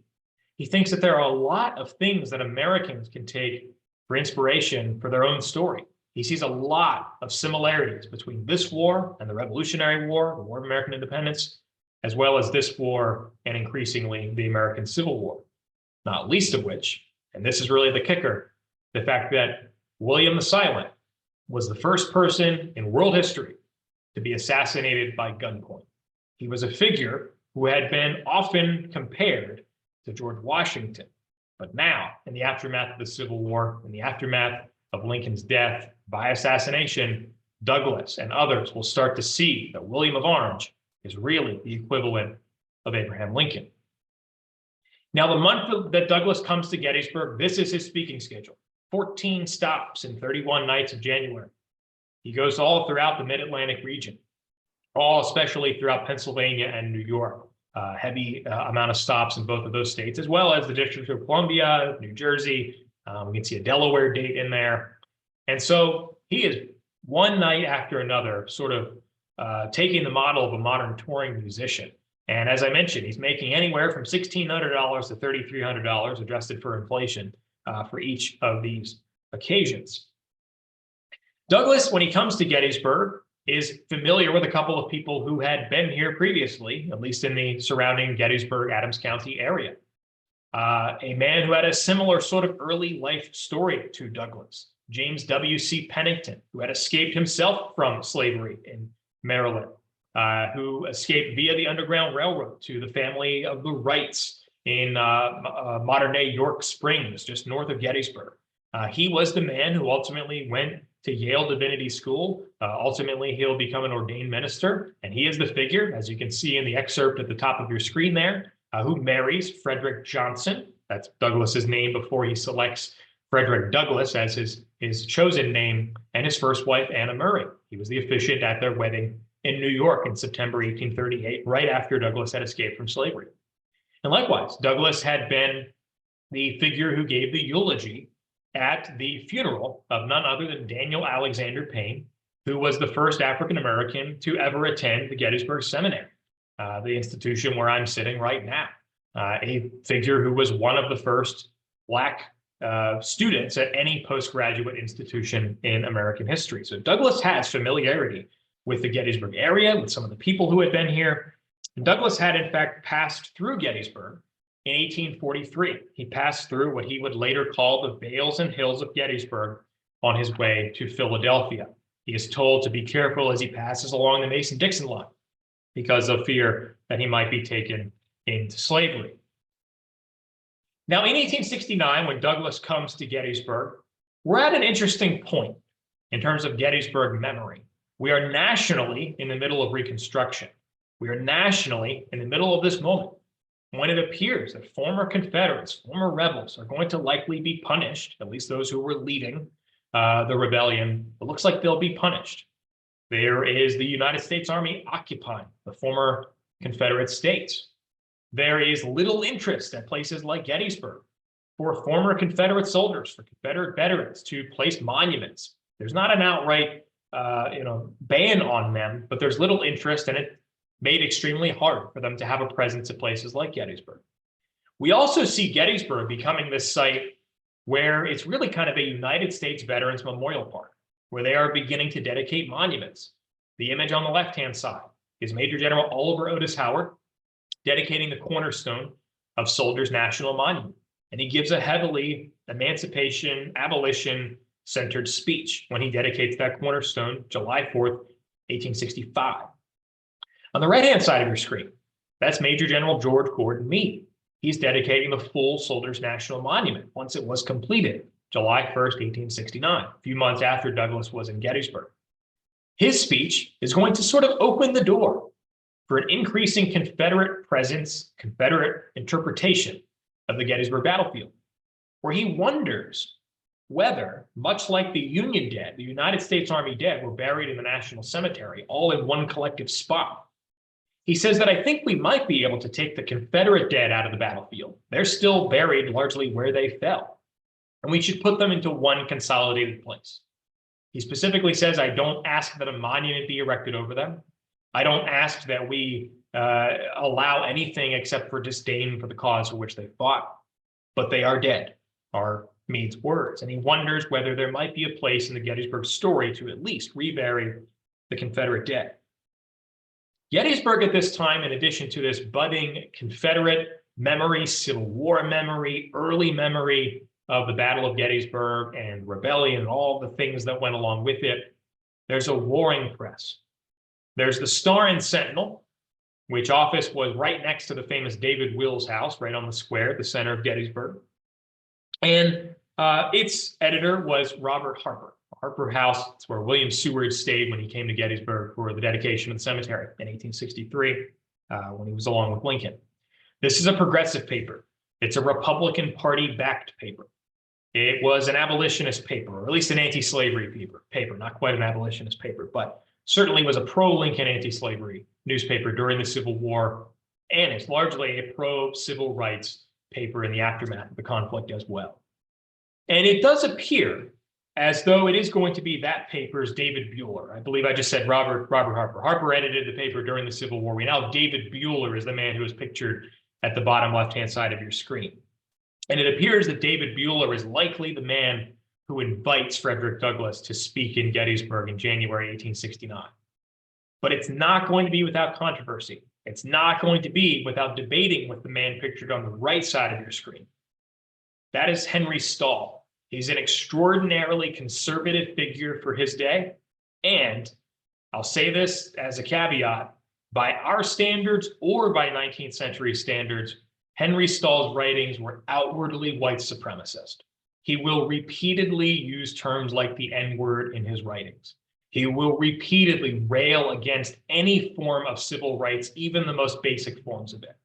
He thinks that there are a lot of things that Americans can take for inspiration for their own story. He sees a lot of similarities between this war and the Revolutionary War, the War of American Independence, as well as this war and increasingly the American Civil War. Not least of which, and this is really the kicker, the fact that William the Silent was the first person in world history to be assassinated by gunpoint. He was a figure who had been often compared to George Washington. But now, in the aftermath of the Civil War, in the aftermath of Lincoln's death by assassination, Douglass and others will start to see that William of Orange is really the equivalent of Abraham Lincoln. Now, the month that Douglass comes to Gettysburg, this is his speaking schedule. 14 stops in 31 nights of January. He goes all throughout the mid-Atlantic region, all especially throughout Pennsylvania and New York. Heavy amount of stops in both of those states, as well as the District of Columbia, New Jersey. We can see a Delaware date in there. And so he is one night after another sort of taking the model of a modern touring musician. And as I mentioned, he's making anywhere from $1,600 to $3,300 adjusted for inflation for each of these occasions. Douglass, when he comes to Gettysburg, is familiar with a couple of people who had been here previously, at least in the surrounding Gettysburg, Adams County area. A man who had a similar sort of early life story to Douglass, James W.C. Pennington, who had escaped himself from slavery in Maryland, who escaped via the Underground Railroad to the family of the Wrights in modern-day York Springs, just north of Gettysburg. He was the man who ultimately went to Yale Divinity School. Ultimately, he'll become an ordained minister, and he is the figure, as you can see in the excerpt at the top of your screen there, who marries Frederick Johnson. That's Douglass's name before he selects Frederick Douglass as his chosen name, and his first wife, Anna Murray. He was the officiant at their wedding in New York in September 1838, right after Douglass had escaped from slavery. And likewise, Douglass had been the figure who gave the eulogy at the funeral of none other than Daniel Alexander Payne, who was the first African-American to ever attend the Gettysburg Seminary, the institution where I'm sitting right now, a figure who was one of the first Black students at any postgraduate institution in American history. So Douglass has familiarity with the Gettysburg area, with some of the people who had been here. And Douglass had, in fact, passed through Gettysburg in 1843. He passed through what he would later call the vales and hills of Gettysburg on his way to Philadelphia. He is told to be careful as he passes along the Mason-Dixon line because of fear that he might be taken into slavery. Now, in 1869, when Douglass comes to Gettysburg, we're at an interesting point in terms of Gettysburg memory. We are nationally in the middle of Reconstruction. We are nationally in the middle of this moment when it appears that former Confederates, former rebels are going to likely be punished, at least those who were leading the rebellion. It looks like they'll be punished. There is the United States Army occupying the former Confederate states. There is little interest at places like Gettysburg for former Confederate soldiers, for Confederate veterans to place monuments. There's not an outright ban on them, but there's little interest, and it made extremely hard for them to have a presence at places like Gettysburg. We also see Gettysburg becoming this site where it's really kind of a United States Veterans Memorial Park, where they are beginning to dedicate monuments. The image on the left-hand side is Major General Oliver Otis Howard dedicating the cornerstone of Soldiers National Monument. And he gives a heavily emancipation, abolition-centered speech when he dedicates that cornerstone, July 4th, 1865. On the right-hand side of your screen, that's Major General George Gordon Meade. He's dedicating the full Soldiers National Monument once it was completed, July 1st, 1869, a few months after Douglass was in Gettysburg. His speech is going to sort of open the door for an increasing Confederate presence, Confederate interpretation of the Gettysburg battlefield, where he wonders whether, much like the Union dead, the United States Army dead were buried in the National Cemetery, all in one collective spot. He says that I think we might be able to take the Confederate dead out of the battlefield. They're still buried largely where they fell, and we should put them into one consolidated place. He specifically says, I don't ask that a monument be erected over them. I don't ask that we allow anything except for disdain for the cause for which they fought, but they are dead, are Meade's words. And he wonders whether there might be a place in the Gettysburg story to at least rebury the Confederate dead. Gettysburg at this time, in addition to this budding Confederate memory, Civil War memory, early memory of the Battle of Gettysburg and rebellion and all the things that went along with it, there's a warring press. There's the Star and Sentinel, which office was right next to the famous David Wills house, right on the square, the center of Gettysburg. And its editor was Robert Harper. Harper House, it's where William Seward stayed when he came to Gettysburg for the dedication of the cemetery in 1863, when he was along with Lincoln. This is a progressive paper. It's a Republican Party-backed paper. It was an abolitionist paper, or at least an anti-slavery paper, not quite an abolitionist paper, but certainly was a pro-Lincoln anti-slavery newspaper during the Civil War, and it's largely a pro-civil rights paper in the aftermath of the conflict as well. And it does appear as though it is going to be that paper's David Bueller. I believe I just said Robert Harper. Harper edited the paper during the Civil War. We now David Bueller is the man who is pictured at the bottom left-hand side of your screen. And it appears that David Bueller is likely the man who invites Frederick Douglass to speak in Gettysburg in January 1869. But it's not going to be without controversy. It's not going to be without debating with the man pictured on the right side of your screen. That is Henry Stall. He's an extraordinarily conservative figure for his day. And I'll say this as a caveat, by our standards or by 19th century standards, Henry Stall's writings were outwardly white supremacist. He will repeatedly use terms like the N-word in his writings. He will repeatedly rail against any form of civil rights, even the most basic forms of it.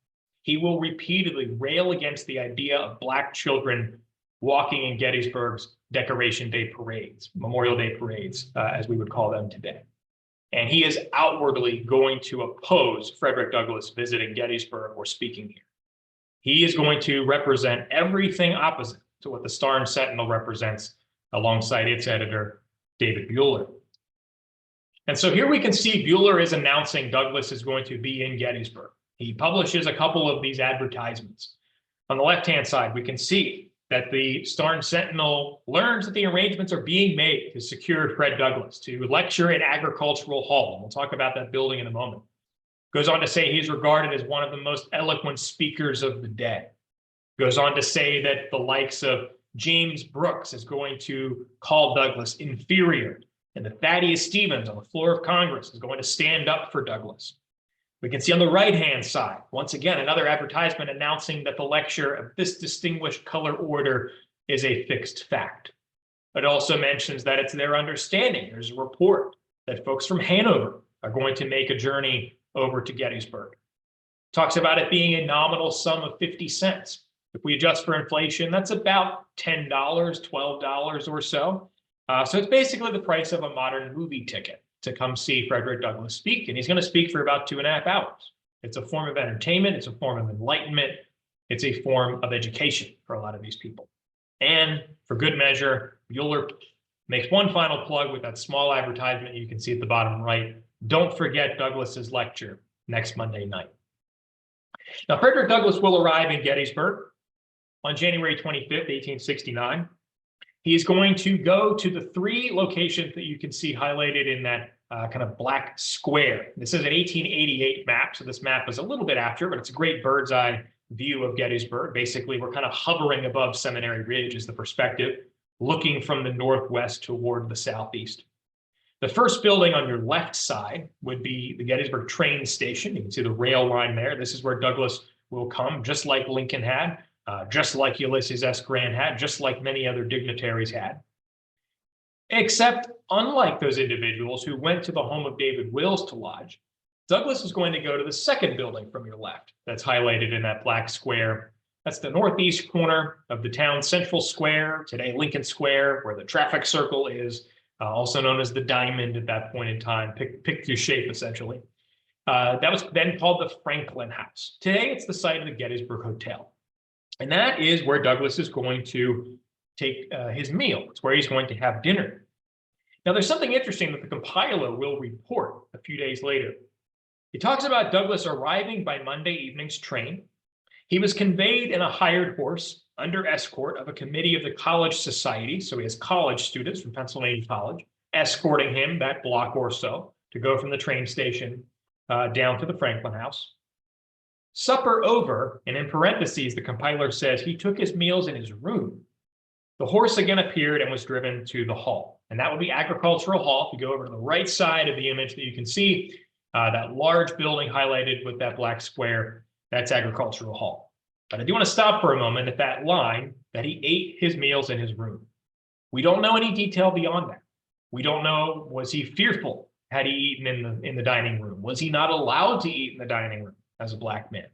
He will repeatedly rail against the idea of Black children walking in Gettysburg's Decoration Day parades, Memorial Day parades, as we would call them today. And he is outwardly going to oppose Frederick Douglass visiting Gettysburg or speaking here. He is going to represent everything opposite to what the Star and Sentinel represents alongside its editor, David Bueller. And so here we can see Bueller is announcing Douglass is going to be in Gettysburg. He publishes a couple of these advertisements. On the left-hand side, we can see that the Star and Sentinel learns that the arrangements are being made to secure Fred Douglass to lecture at Agricultural Hall. And we'll talk about that building in a moment. Goes on to say he's regarded as one of the most eloquent speakers of the day. Goes on to say that the likes of James Brooks is going to call Douglass inferior, and that Thaddeus Stevens on the floor of Congress is going to stand up for Douglass. We can see on the right-hand side, once again, another advertisement announcing that the lecture of this distinguished color order is a fixed fact. It also mentions that it's their understanding. There's a report that folks from Hanover are going to make a journey over to Gettysburg. Talks about it being a nominal sum of 50 cents. If we adjust for inflation, that's about $10, $12 or so. So it's basically the price of a modern movie ticket to come see Frederick Douglass speak, and he's going to speak for about 2.5 hours. It's a form of entertainment, it's a form of enlightenment, it's a form of education for a lot of these people. And for good measure, Bueller makes one final plug with that small advertisement you can see at the bottom right. Don't forget Douglass's lecture next Monday night. Now, Frederick Douglass will arrive in Gettysburg on January 25th, 1869. He is going to go to the 3 locations that you can see highlighted in that kind of black square. This is an 1888 map, so this map is a little bit after, but it's a great bird's eye view of Gettysburg. Basically, we're kind of hovering above Seminary Ridge is the perspective, looking from the northwest toward the southeast. The first building on your left side would be the Gettysburg train station. You can see the rail line there. This is where Douglass will come, just like Lincoln had. Just like Ulysses S. Grant had, just like many other dignitaries had. Except, unlike those individuals who went to the home of David Wills to lodge, Douglass is going to go to the second building from your left that's highlighted in that black square That's the northeast corner of the town's central square, today Lincoln Square, where the traffic circle is, also known as the Diamond at that point in time. Pick your shape, essentially. That was then called the Franklin House. Today, it's the site of the Gettysburg Hotel. And that is where Douglas is going to take his meal. It's where he's going to have dinner. Now, there's something interesting that the compiler will report a few days later. He talks about Douglas arriving by Monday evening's train. He was conveyed in a hired horse under escort of a committee of the college society. So he has college students from Pennsylvania College escorting him that block or so to go from the train station down to the Franklin House. Supper over, and in parentheses, the compiler says he took his meals in his room. The horse again appeared and was driven to the hall. And that would be Agricultural Hall. If you go over to the right side of the image that you can see, that large building highlighted with that black square, that's Agricultural Hall. But I do want to stop for a moment at that line that he ate his meals in his room. We don't know any detail beyond that. We don't know, was he fearful? Had he eaten in the dining room? Was he not allowed to eat in the dining room as a black man?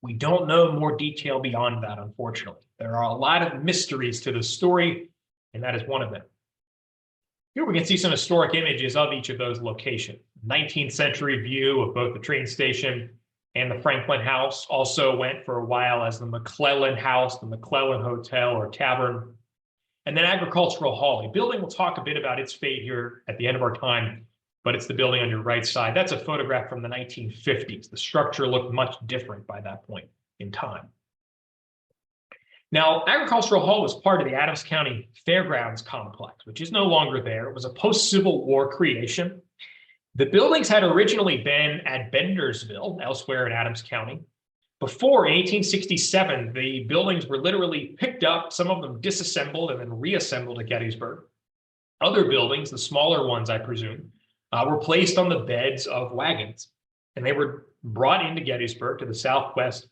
We don't know more detail beyond that, unfortunately. There are a lot of mysteries to the story, and that is one of them. Here we can see some historic images of each of those locations. 19th century view of both the train station and the Franklin House. Also went for a while as the McClellan House, the McClellan Hotel or Tavern. And then Agricultural Hall, a building we'll talk a bit about its fate here at the end of our time, but it's the building on your right side. That's a photograph from the 1950s. The structure looked much different by that point in time. Now, Agricultural Hall was part of the Adams County Fairgrounds complex, which is no longer there. It was a post-Civil War creation. The buildings had originally been at Bendersville, elsewhere in Adams County. Before, in 1867, the buildings were literally picked up, some of them disassembled and then reassembled at Gettysburg. Other buildings, the smaller ones, I presume, were placed on the beds of wagons, and they were brought into Gettysburg to the southwest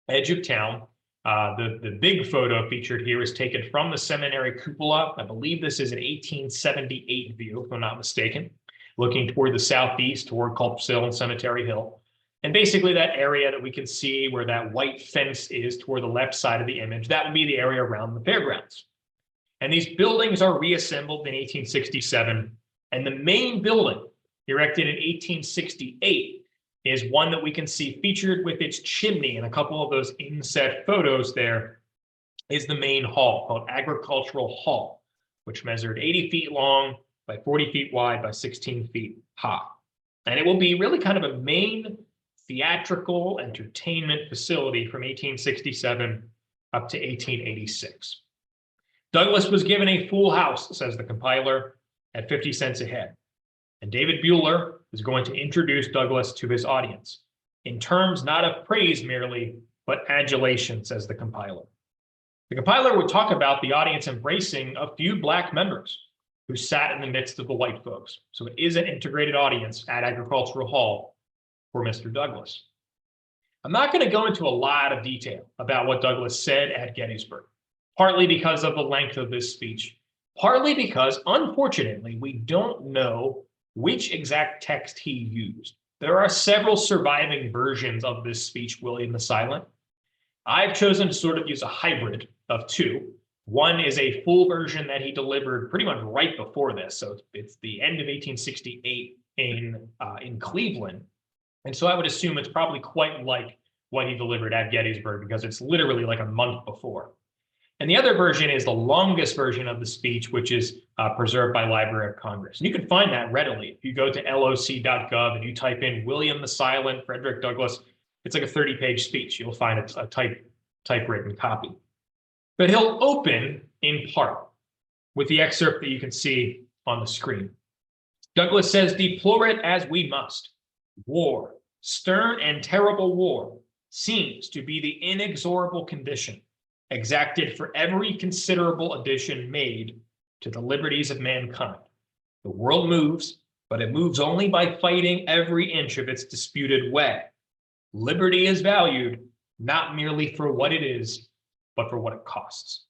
edge of town. The big photo featured here is taken from the seminary cupola. I believe this is an 1878 view, if I'm not mistaken, looking toward the southeast, toward Culp's Hill and Cemetery Hill. And basically that area that we can see where that white fence is toward the left side of the image, that would be the area around the fairgrounds. And these buildings are reassembled in 1867. And the main building, erected in 1868, is one that we can see featured with its chimney in a couple of those inset photos there, is the main hall called Agricultural Hall, which measured 80 feet long by 40 feet wide by 16 feet high. And it will be really kind of a main theatrical entertainment facility from 1867 up to 1886. Douglas was given a full house, says the compiler, at 50 cents a head. And David Bueller is going to introduce Douglas to his audience in terms not of praise merely, but adulation, says the compiler. The compiler would talk about the audience embracing a few black members who sat in the midst of the white folks. So it is an integrated audience at Agricultural Hall for Mr. Douglas. I'm not going to go into a lot of detail about what Douglas said at Gettysburg, partly because of the length of this speech, partly because, unfortunately, we don't know which exact text he used. There are several surviving versions of this speech, William the Silent. I've chosen to sort of use a hybrid of two. One is a full version that he delivered pretty much right before this. So it's the end of 1868 in Cleveland. And so I would assume it's probably quite like what he delivered at Gettysburg because it's literally like a month before. And the other version is the longest version of the speech, which is preserved by Library of Congress. And you can find that readily. If you go to loc.gov and you type in William the Silent, Frederick Douglass, it's like a 30-page speech. You'll find a typewritten copy. But he'll open in part with the excerpt that you can see on the screen. Douglas says, "Deplore it as we must. War, stern and terrible war, seems to be the inexorable condition exacted for every considerable addition made to the liberties of mankind. The world moves, but it moves only by fighting every inch of its disputed way. Liberty is valued not merely for what it is, but for what it costs."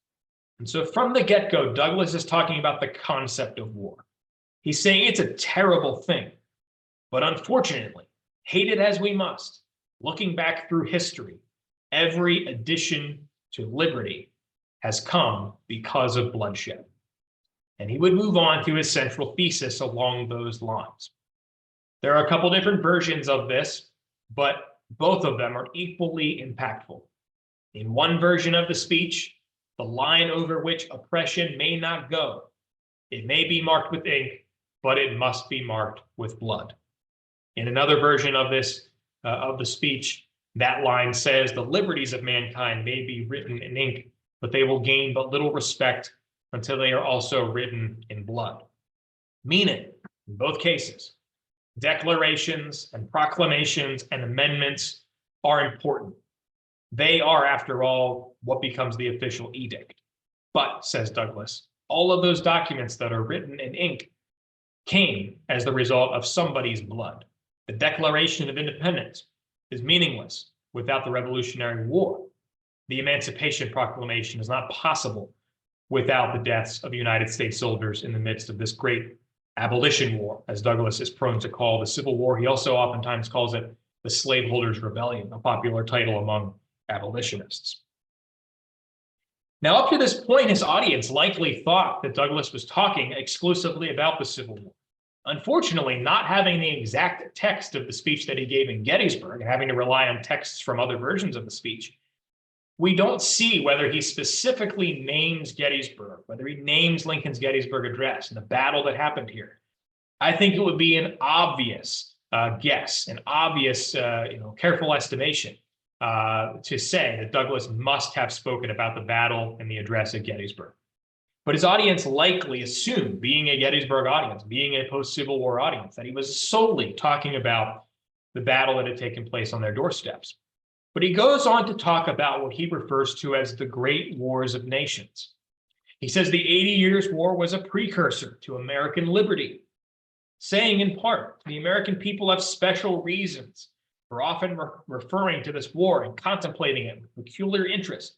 And so from the get-go, Douglas is talking about the concept of war. He's saying it's a terrible thing, but unfortunately, hate it as we must, looking back through history, Every addition to liberty has come because of bloodshed. And he would move on to his central thesis along those lines. There are a couple different versions of this, but both of them are equally impactful. In one version of the speech, the line over which oppression may not go, it may be marked with ink, but it must be marked with blood. In another version of this, of the speech, that line says the liberties of mankind may be written in ink, but they will gain but little respect until they are also written in blood. Meaning, in both cases, declarations and proclamations and amendments are important. They are, after all, what becomes the official edict. But, says Douglas, all of those documents that are written in ink came as the result of somebody's blood. The Declaration of Independence is meaningless without the Revolutionary War. The Emancipation Proclamation is not possible without the deaths of United States soldiers in the midst of this great abolition war, as Douglas is prone to call the Civil War. He also oftentimes calls it the Slaveholders' Rebellion, a popular title among abolitionists. Now, up to this point, his audience likely thought that Douglas was talking exclusively about the Civil War. Unfortunately, not having the exact text of the speech that he gave in Gettysburg and having to rely on texts from other versions of the speech, we don't see whether he specifically names Gettysburg, whether he names Lincoln's Gettysburg Address and the battle that happened here. I think it would be an obvious guess, an obvious, careful estimation to say that Douglas must have spoken about the battle and the address at Gettysburg. But his audience likely assumed, being a Gettysburg audience, being a post-Civil War audience, that he was solely talking about the battle that had taken place on their doorsteps. But he goes on to talk about what he refers to as the Great Wars of Nations. He says the 80 Years' War was a precursor to American liberty, saying in part, the American people have special reasons for often referring to this war and contemplating it with peculiar interest.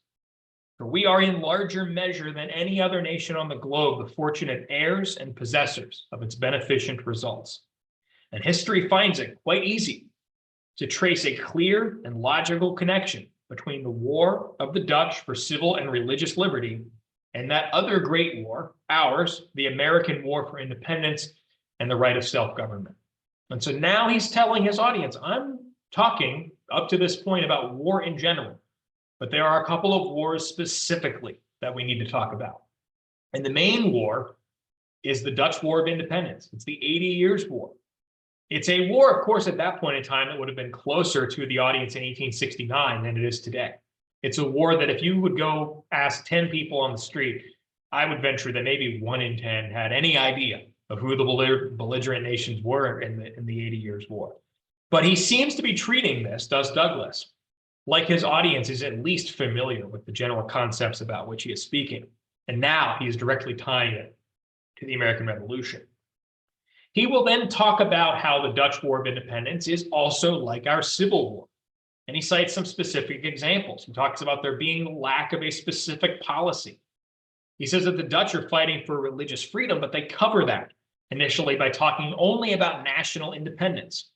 For we are in larger measure than any other nation on the globe the fortunate heirs and possessors of its beneficent results. And history finds it quite easy to trace a clear and logical connection between the war of the Dutch for civil and religious liberty and that other great war, ours, the American War for Independence and the right of self-government. And so now he's telling his audience, I'm talking up to this point about war in general, but there are a couple of wars specifically that we need to talk about. And the main war is the Dutch War of Independence. It's the 80 Years' War. It's a war, of course, at that point in time that would have been closer to the audience in 1869 than it is today. It's a war that if you would go ask 10 people on the street, I would venture that maybe 1 in 10 had any idea of who the belligerent nations were in the 80 Years' War. But he seems to be treating this, does Douglas, like his audience is at least familiar with the general concepts about which he is speaking. And now he is directly tying it to the American Revolution. He will then talk about how the Dutch War of Independence is also like our Civil War. And he cites some specific examples. He talks about there being lack of a specific policy. He says that the Dutch are fighting for religious freedom, but they cover that initially by talking only about national independence.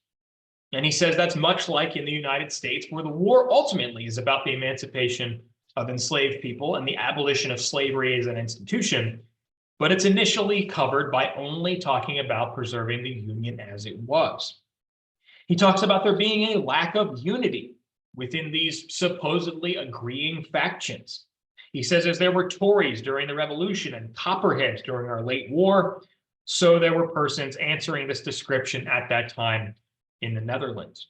And he says that's much like in the United States, where the war ultimately is about the emancipation of enslaved people and the abolition of slavery as an institution, but it's initially covered by only talking about preserving the Union as it was. He talks about there being a lack of unity within these supposedly agreeing factions. He says as there were Tories during the Revolution and Copperheads during our late war, so there were persons answering this description at that time in the Netherlands.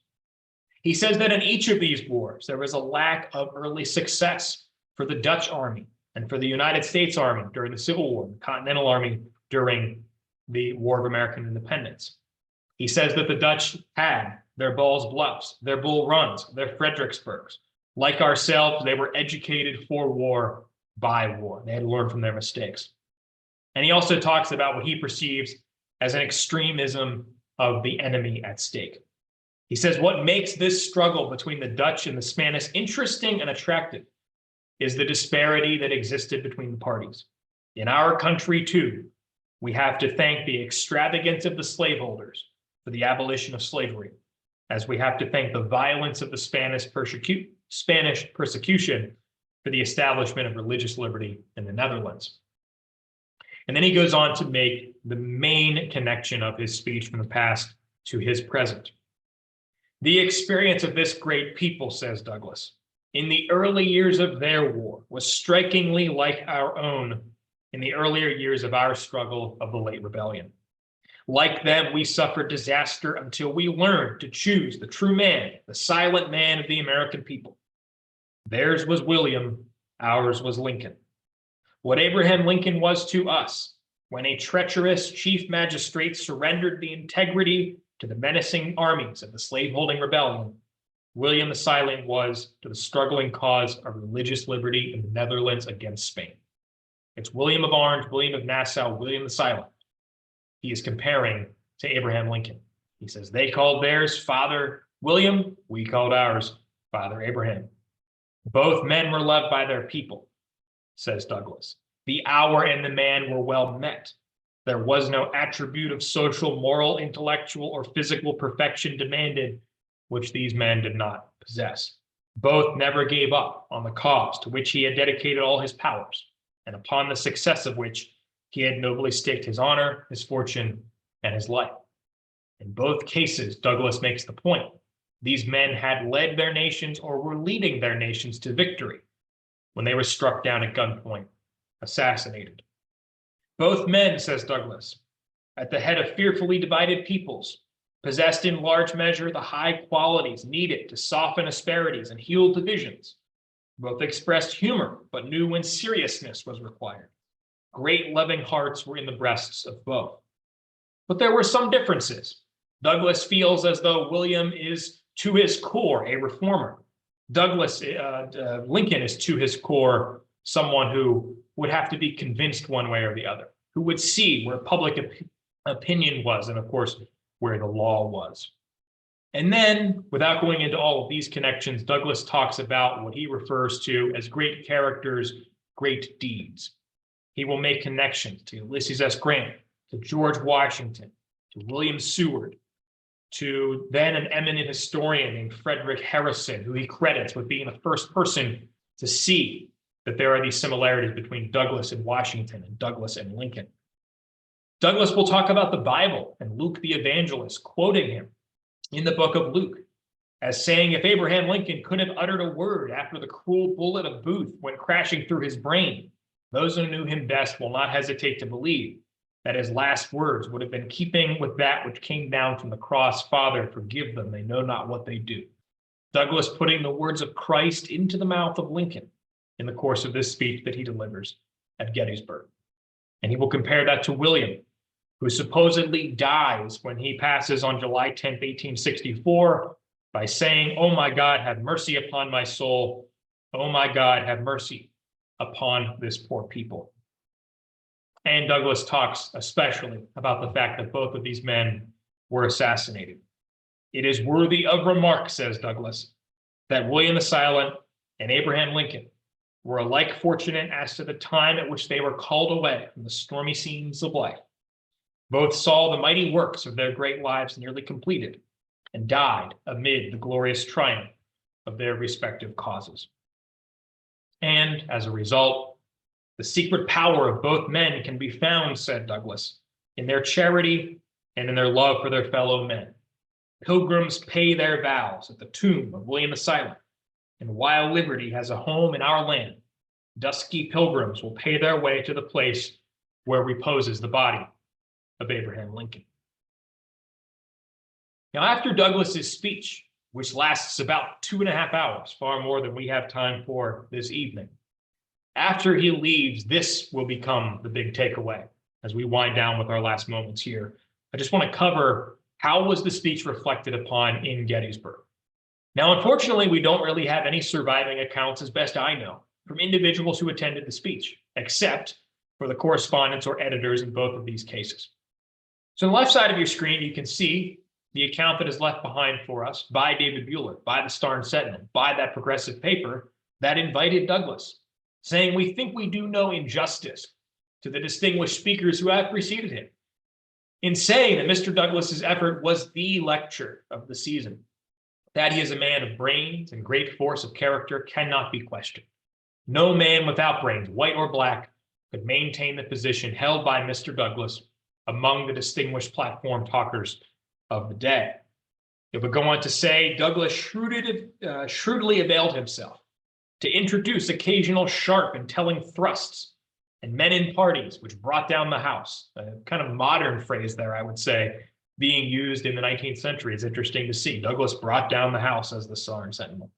He says that in each of these wars, there was a lack of early success for the Dutch army and for the United States Army during the Civil War, the Continental Army during the War of American Independence. He says that the Dutch had their Ball's Bluffs, their Bull Runs, their Fredericksburgs. Like ourselves, they were educated for war by war. They had learned from their mistakes. And he also talks about what he perceives as an extremism of the enemy at stake. He says what makes this struggle between the Dutch and the Spanish interesting and attractive is the disparity that existed between the parties. In our country, too, we have to thank the extravagance of the slaveholders for the abolition of slavery, as we have to thank the violence of the Spanish Spanish persecution for the establishment of religious liberty in the Netherlands. And then he goes on to make the main connection of his speech from the past to his present. The experience of this great people, says Douglas, in the early years of their war was strikingly like our own in the earlier years of our struggle of the late rebellion. Like them, we suffered disaster until we learned to choose the true man, the silent man of the American people. Theirs was William, ours was Lincoln. What Abraham Lincoln was to us, when a treacherous chief magistrate surrendered the integrity to the menacing armies of the slaveholding rebellion, William the Silent was to the struggling cause of religious liberty in the Netherlands against Spain. It's William of Orange, William of Nassau, William the Silent. He is comparing to Abraham Lincoln. He says, they called theirs Father William, we called ours Father Abraham. Both men were loved by their people, says Douglas. The hour and the man were well met. There was no attribute of social, moral, intellectual, or physical perfection demanded, which these men did not possess. Both never gave up on the cause to which he had dedicated all his powers, and upon the success of which he had nobly staked his honor, his fortune, and his life. In both cases, Douglas makes the point, these men had led their nations or were leading their nations to victory when they were struck down at gunpoint, assassinated. Both men, says Douglas, at the head of fearfully divided peoples, possessed in large measure the high qualities needed to soften asperities and heal divisions. Both expressed humor, but knew when seriousness was required. Great loving hearts were in the breasts of both. But there were some differences. Douglas feels as though William is to his core a reformer. Lincoln is to his core someone who would have to be convinced one way or the other, who would see where public opinion was and, of course, where the law was. And then, without going into all of these connections, Douglas talks about what he refers to as great characters, great deeds. He will make connections to Ulysses S. Grant, to George Washington, to William Seward, to then an eminent historian named Frederick Harrison, who he credits with being the first person to see that there are these similarities between Douglas and Washington and Douglas and Lincoln. Douglas will talk about the Bible and Luke the evangelist, quoting him in the book of Luke as saying, if Abraham Lincoln could have uttered a word after the cruel bullet of Booth went crashing through his brain, those who knew him best will not hesitate to believe that his last words would have been keeping with that which came down from the cross, Father, forgive them, they know not what they do. Douglas putting the words of Christ into the mouth of Lincoln in the course of this speech that he delivers at Gettysburg. And he will compare that to William, who supposedly dies when he passes on July 10th, 1864, by saying, oh my God, have mercy upon my soul. Oh my God, have mercy upon this poor people. And Douglas talks especially about the fact that both of these men were assassinated. It is worthy of remark, says Douglas, that William the Silent and Abraham Lincoln were alike fortunate as to the time at which they were called away from the stormy scenes of life. Both saw the mighty works of their great lives nearly completed and died amid the glorious triumph of their respective causes. And as a result, the secret power of both men can be found, said Douglas, in their charity and in their love for their fellow men. Pilgrims pay their vows at the tomb of William the Silent, and while liberty has a home in our land, dusky pilgrims will pay their way to the place where reposes the body of Abraham Lincoln. Now, after Douglas's speech, which lasts about 2.5 hours, far more than we have time for this evening, after he leaves, this will become the big takeaway as we wind down with our last moments here. I just want to cover how was the speech reflected upon in Gettysburg. Now, unfortunately, we don't really have any surviving accounts, as best I know, from individuals who attended the speech, except for the correspondents or editors in both of these cases. So on the left side of your screen, you can see the account that is left behind for us by David Bueller, by the Star and Sentinel, by that progressive paper that invited Douglas, saying, we think we do no injustice to the distinguished speakers who have preceded him, in saying that Mr. Douglas's effort was the lecture of the season. That he is a man of brains and great force of character cannot be questioned. No man without brains, white or black, could maintain the position held by Mr. Douglas among the distinguished platform talkers of the day. It would go on to say, Douglas shrewdly availed himself to introduce occasional sharp and telling thrusts and men in parties, which brought down the house. A kind of modern phrase there, I would say, being used in the 19th century. It's interesting to see. Douglas brought down the house as the Star and Sentinel.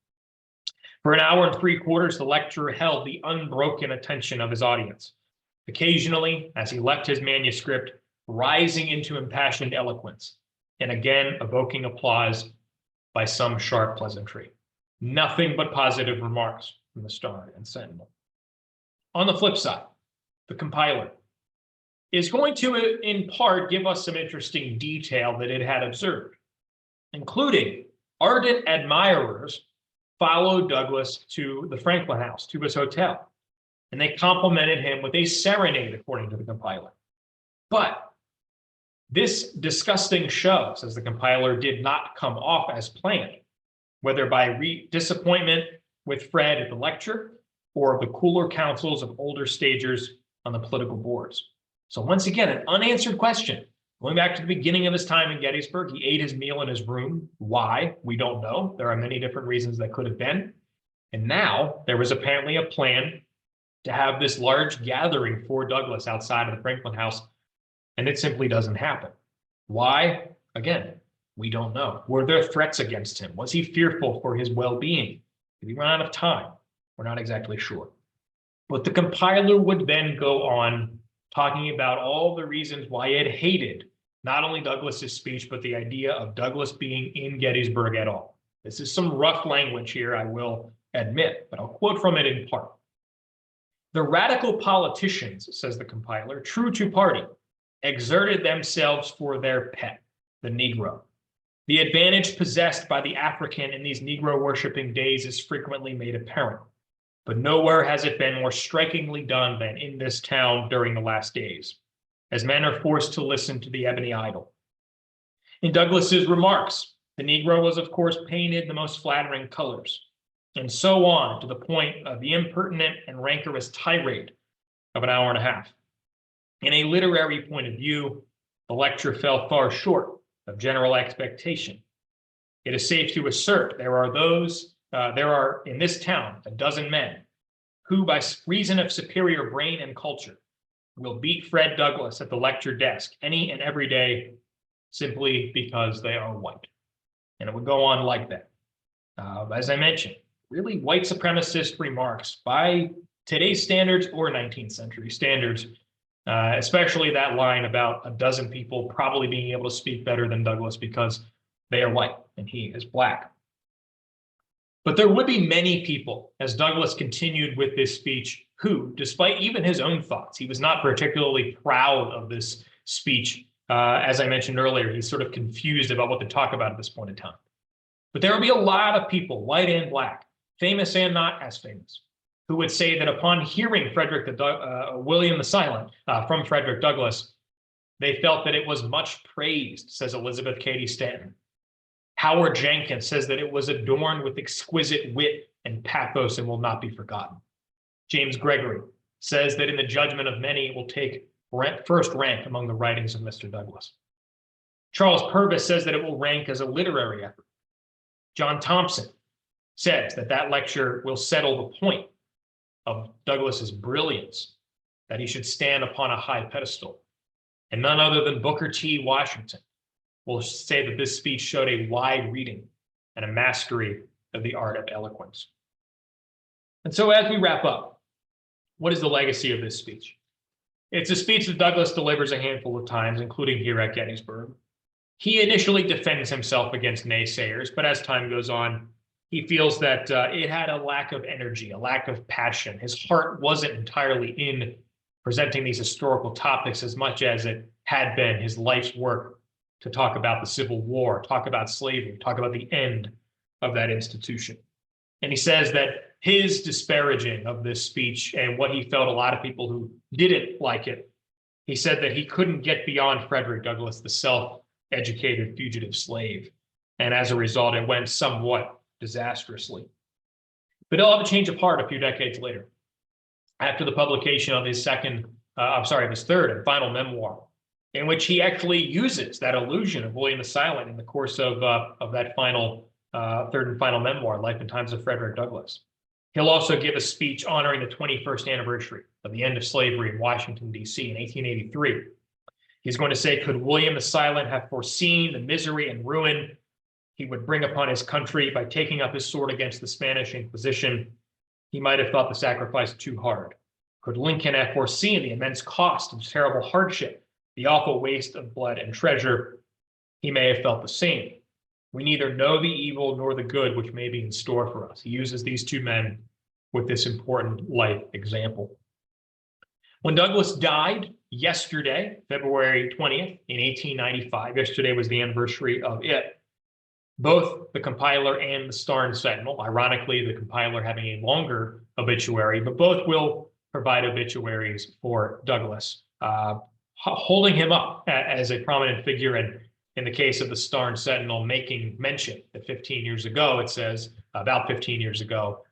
For an hour and 3/4, the lecturer held the unbroken attention of his audience, occasionally, as he left his manuscript, rising into impassioned eloquence, and again evoking applause by some sharp pleasantry. Nothing but positive remarks from the Star and Sentinel. On the flip side, the compiler is going to, in part, give us some interesting detail that it had observed, including ardent admirers followed Douglas to the Franklin House, to his hotel, and they complimented him with a serenade, according to the compiler. But this disgusting show, says the compiler, did not come off as planned, whether by disappointment with Fred at the lecture or the cooler counsels of older stagers on the political boards. So once again, an unanswered question. Going back to the beginning of his time in Gettysburg, he ate his meal in his room. Why? We don't know. There are many different reasons that could have been. And now there was apparently a plan to have this large gathering for Douglas outside of the Franklin House, and it simply doesn't happen. Why? Again, we don't know. Were there threats against him? Was he fearful for his well-being? Did he run out of time? We're not exactly sure. But the compiler would then go on talking about all the reasons why it hated not only Douglas's speech, but the idea of Douglas being in Gettysburg at all. This is some rough language here, I will admit, but I'll quote from it in part. The radical politicians, says the compiler, true to party, exerted themselves for their pet, the Negro. The advantage possessed by the African in these Negro-worshipping days is frequently made apparent, but nowhere has it been more strikingly done than in this town during the last days, as men are forced to listen to the ebony idol. In Douglas's remarks, the Negro was, of course, painted the most flattering colors, and so on to the point of the impertinent and rancorous tirade of an hour and a half. In a literary point of view, the lecture fell far short of general expectation. It is safe to assert there are in this town a dozen men who, by reason of superior brain and culture, will beat Fred Douglas at the lecture desk any and every day simply because they are white. And it would go on like that. As I mentioned, really white supremacist remarks by today's standards or 19th century standards, especially that line about a dozen people probably being able to speak better than Douglas because they are white and he is black. But there would be many people, as Douglas continued with this speech, who, despite even his own thoughts, he was not particularly proud of this speech. As I mentioned earlier, he's sort of confused about what to talk about at this point in time. But there will be a lot of people, white and black, famous and not as famous, who would say that upon hearing William the Silent from Frederick Douglass, they felt that it was much praised, says Elizabeth Cady Stanton. Howard Jenkins says that it was adorned with exquisite wit and pathos and will not be forgotten. James Gregory says that in the judgment of many, it will take first rank among the writings of Mr. Douglas. Charles Purvis says that it will rank as a literary effort. John Thompson says that that lecture will settle the point of Douglas's brilliance, that he should stand upon a high pedestal. And none other than Booker T. Washington will say that this speech showed a wide reading and a mastery of the art of eloquence. And so as we wrap up, what is the legacy of this speech? It's a speech that Douglas delivers a handful of times, including here at Gettysburg. He initially defends himself against naysayers, but as time goes on, he feels that it had a lack of energy, a lack of passion. His heart wasn't entirely in presenting these historical topics as much as it had been his life's work to talk about the Civil War, talk about slavery, talk about the end of that institution. And he says that his disparaging of this speech and what he felt a lot of people who didn't like it, he said that he couldn't get beyond Frederick Douglass, the self-educated fugitive slave, and as a result, it went somewhat disastrously. But he'll have a change of heart a few decades later, after the publication of his his third and final memoir, in which he actually uses that illusion of William the Silent in the course of that third and final memoir, Life and Times of Frederick Douglass. He'll also give a speech honoring the 21st anniversary of the end of slavery in Washington, D.C. in 1883. He's going to say, could William the Silent have foreseen the misery and ruin he would bring upon his country by taking up his sword against the Spanish Inquisition, he might have thought the sacrifice too hard. Could Lincoln have foreseen the immense cost and terrible hardship, the awful waste of blood and treasure, he may have felt the same. We neither know the evil nor the good which may be in store for us. He uses these two men with this important life example. When Douglass died yesterday, February 20th in 1895, yesterday was the anniversary of it, both the compiler and the Star and Sentinel, ironically, the compiler having a longer obituary, but both will provide obituaries for Douglass, holding him up as a prominent figure, and in the case of the Star and Sentinel, making mention that 15 years ago, it says, about 15 years ago,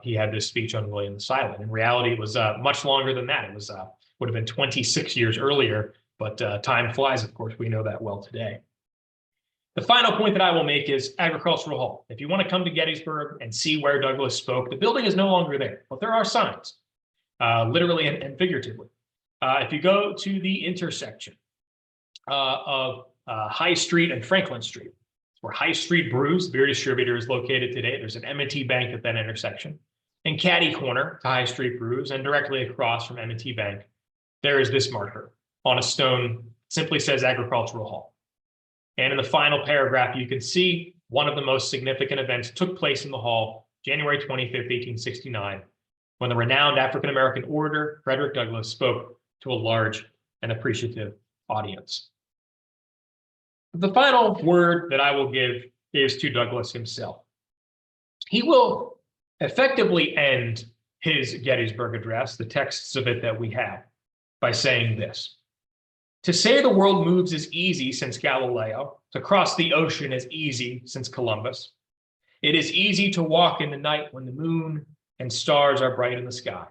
he had this speech on William the Silent. In reality, it was much longer than that. It was would have been 26 years earlier, but time flies, of course, we know that well today. The final point that I will make is Agricultural Hall. If you want to come to Gettysburg and see where Douglass spoke, the building is no longer there, but there are signs, literally and figuratively. If you go to the intersection of High Street and Franklin Street, where High Street Brews, the beer distributor, is located today, there's an M&T Bank at that intersection. And Caddy Corner to High Street Brews, and directly across from M&T Bank, there is this marker on a stone, simply says Agricultural Hall. And in the final paragraph, you can see one of the most significant events took place in the hall, January 25th, 1869, when the renowned African-American orator, Frederick Douglass, spoke to a large and appreciative audience. The final word that I will give is to Douglass himself. He will effectively end his Gettysburg Address, the texts of it that we have, by saying this: to say the world moves is easy since Galileo, to cross the ocean is easy since Columbus. It is easy to walk in the night when the moon and stars are bright in the sky.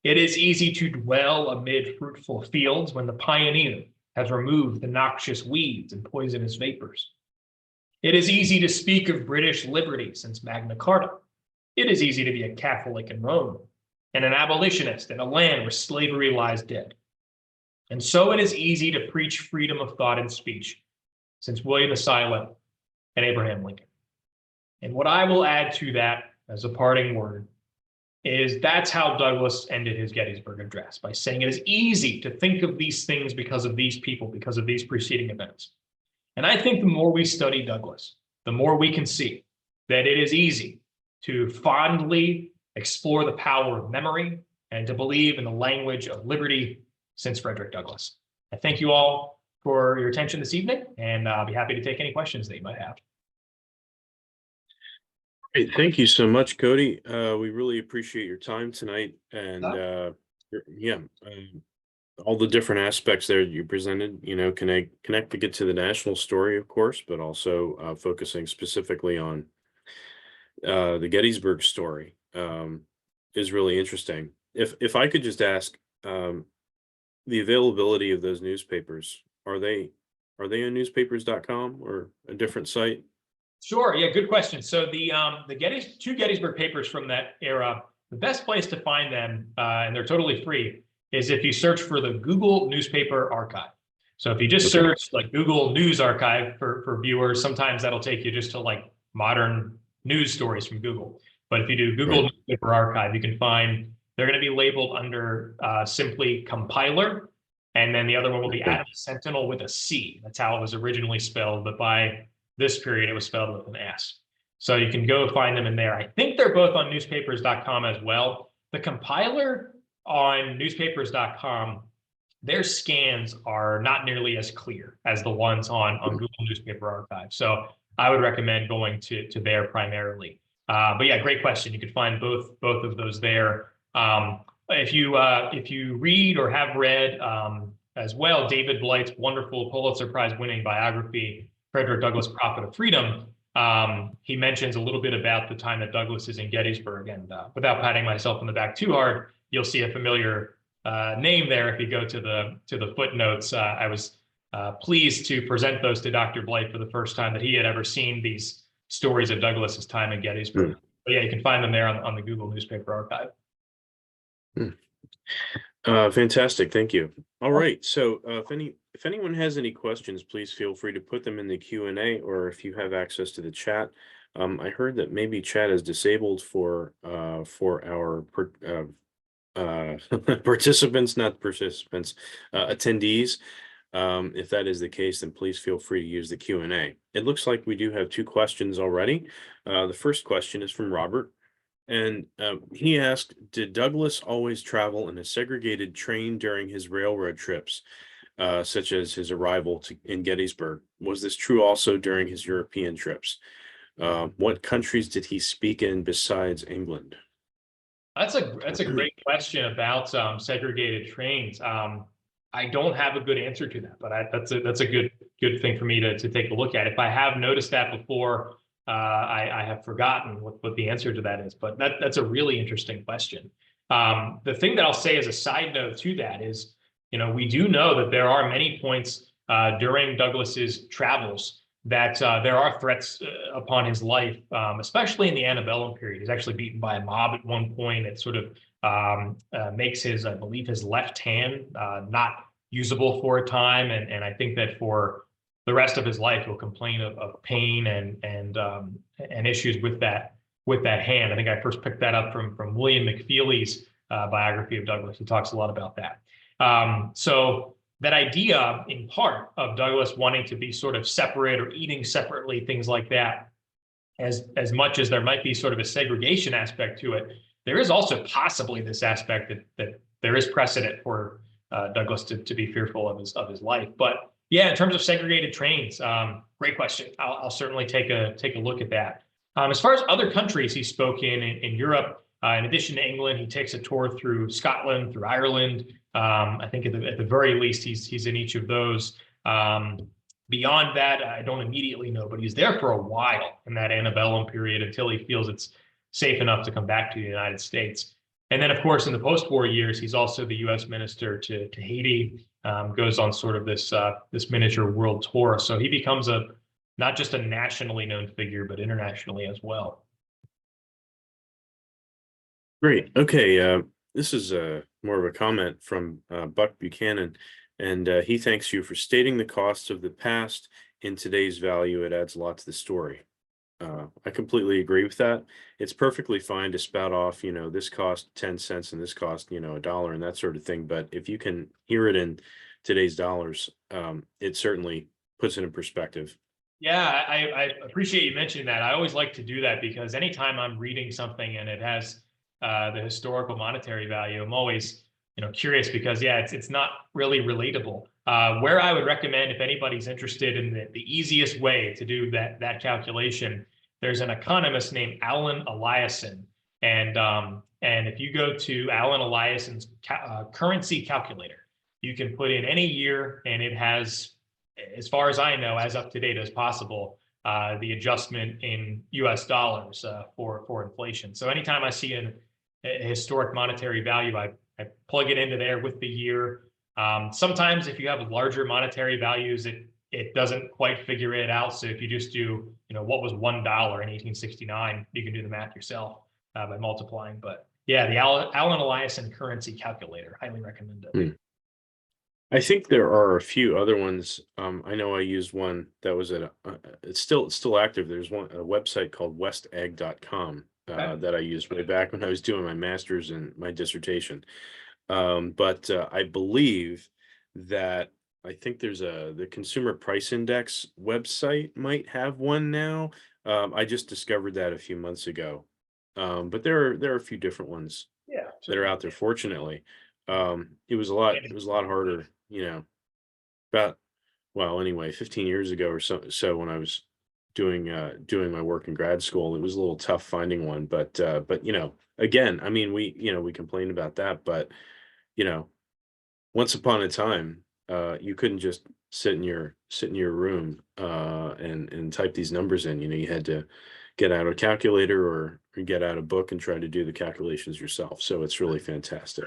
It is easy to dwell amid fruitful fields when the pioneer has removed the noxious weeds and poisonous vapors. It is easy to speak of British liberty since Magna Carta. It is easy to be a Catholic in Rome and an abolitionist in a land where slavery lies dead. And so it is easy to preach freedom of thought and speech since William the Silent and Abraham Lincoln. And what I will add to that as a parting word is that's how Douglass ended his Gettysburg Address, by saying it is easy to think of these things because of these people, because of these preceding events. And I think the more we study Douglass, the more we can see that it is easy to fondly explore the power of memory and to believe in the language of liberty since Frederick Douglass. I thank you all for your attention this evening, and I'll be happy to take any questions that you might have. Great. Thank you so much, Cody. We really appreciate your time tonight, and all the different aspects there you presented, connect to get to the national story, of course, but also focusing specifically on the Gettysburg story is really interesting. If I could just ask, the availability of those newspapers, are they on newspapers.com or a different site? Sure. Yeah, good question. So the two Gettysburg papers from that era, the best place to find them, and they're totally free, is if you search for the Google Newspaper Archive. So if you just search like Google News Archive for viewers, sometimes that'll take you just to like modern news stories from Google. But if you do Google Newspaper Archive, you can find they're going to be labeled under simply compiler, and then the other one will be Adam Sentinel with a C. That's how it was originally spelled, but by this period it was spelled with an S. So you can go find them in there. I think they're both on newspapers.com as well. The compiler on newspapers.com, their scans are not nearly as clear as the ones on Google Newspaper Archive. So I would recommend going to there primarily. But yeah, great question. You could find both of those there. If you read or have read as well David Blight's wonderful Pulitzer Prize winning biography Frederick Douglass, Prophet of Freedom, he mentions a little bit about the time that Douglass is in Gettysburg. And without patting myself on the back too hard, you'll see a familiar name there if you go to the footnotes. I was pleased to present those to Dr. Blight for the first time, that he had ever seen these stories of Douglass's time in Gettysburg. But yeah, you can find them there on the Google Newspaper Archive. Fantastic, thank you. All right, so if anyone has any questions, please feel free to put them in the Q&A, or if you have access to the chat. I heard that maybe chat is disabled for our participants, not participants, attendees. If that is the case, then please feel free to use the Q&A. It looks like we do have two questions already. The first question is from Robert, and he asked, did Douglass always travel in a segregated train during his railroad trips, such as his arrival in Gettysburg? Was this true also during his European trips? What countries did he speak in besides England? That's a great question about segregated trains. I don't have a good answer to that, but that's a good thing for me to take a look at. If I have noticed that before, I have forgotten what the answer to that is. But that's a really interesting question. The thing that I'll say as a side note to that is, we do know that there are many points during Douglass's travels that there are threats upon his life, especially in the antebellum period. He's actually beaten by a mob at one point. It sort of makes I believe, his left hand not usable for a time. And I think that for the rest of his life, he'll complain of pain and issues with that hand. I think I first picked that up from William McFeely's biography of Douglass. He talks a lot about that. So that idea, in part, of Douglass wanting to be sort of separate or eating separately, things like that, as much as there might be sort of a segregation aspect to it, there is also possibly this aspect that there is precedent for Douglass to be fearful of his life. But yeah, in terms of segregated trains, great question. I'll certainly take a look at that. As far as other countries he spoke in Europe, in addition to England, he takes a tour through Scotland, through Ireland. I think at the very least, he's in each of those. Beyond that, I don't immediately know, but he's there for a while in that antebellum period until he feels it's safe enough to come back to the United States. And then, of course, in the post-war years, he's also the U.S. minister to Haiti, goes on sort of this miniature world tour. So he becomes not just a nationally known figure, but internationally as well. Great. Okay. This is more of a comment from Buck Buchanan, and he thanks you for stating the costs of the past. In today's value, it adds a lot to the story. I completely agree with that. It's perfectly fine to spout off, this cost 10 cents and this cost, $1 and that sort of thing. But if you can hear it in today's dollars, it certainly puts it in perspective. Yeah, I appreciate you mentioning that. I always like to do that because anytime I'm reading something and it has the historical monetary value, I'm always, curious because it's not really relatable. Where I would recommend, if anybody's interested in the easiest way to do that calculation, there's an economist named Alan Eliason, and if you go to Alan Eliason's currency calculator, you can put in any year, and it has, as far as I know, as up to date as possible, the adjustment in U.S. dollars for inflation. So anytime I see a historic monetary value, I plug it into there with the year. Sometimes if you have larger monetary values, it doesn't quite figure it out. So if you just do, what was $1 in 1869, you can do the math yourself by multiplying. But yeah, the Alan Eliason currency calculator, highly recommend it. I think there are a few other ones. I know I used one that was it's still active. There's a website called westegg.com that I used way back when I was doing my master's and my dissertation. But I believe that I think there's the Consumer Price Index website might have one now. I just discovered that a few months ago. But there are a few different ones that are out there, fortunately. It was a lot harder, anyway, 15 years ago or so when I was doing my work in grad school. It was a little tough finding one, but again, I mean, we complained about that, but once upon a time, you couldn't just sit in your room and type these numbers in. You had to get out a calculator or get out a book and try to do the calculations yourself. So it's really fantastic.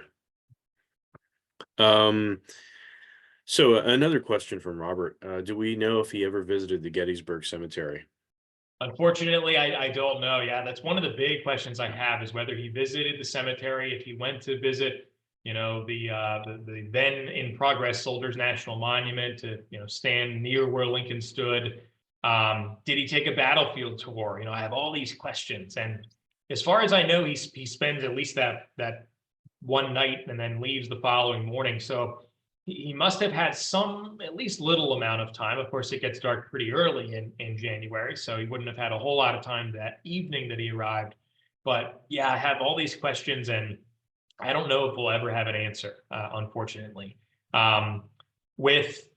So another question from Robert. Do we know if he ever visited the Gettysburg Cemetery? Unfortunately, I don't know. Yeah, that's one of the big questions I have is whether he visited the cemetery, if he went to visit, the then in progress Soldiers National Monument to, stand near where Lincoln stood. Did he take a battlefield tour? I have all these questions. And as far as I know, he spends at least that one night and then leaves the following morning. So he must have had some, at least little amount of time. Of course, it gets dark pretty early in January, so he wouldn't have had a whole lot of time that evening that he arrived. But yeah, I have all these questions, and I don't know if we'll ever have an answer, unfortunately. Um, with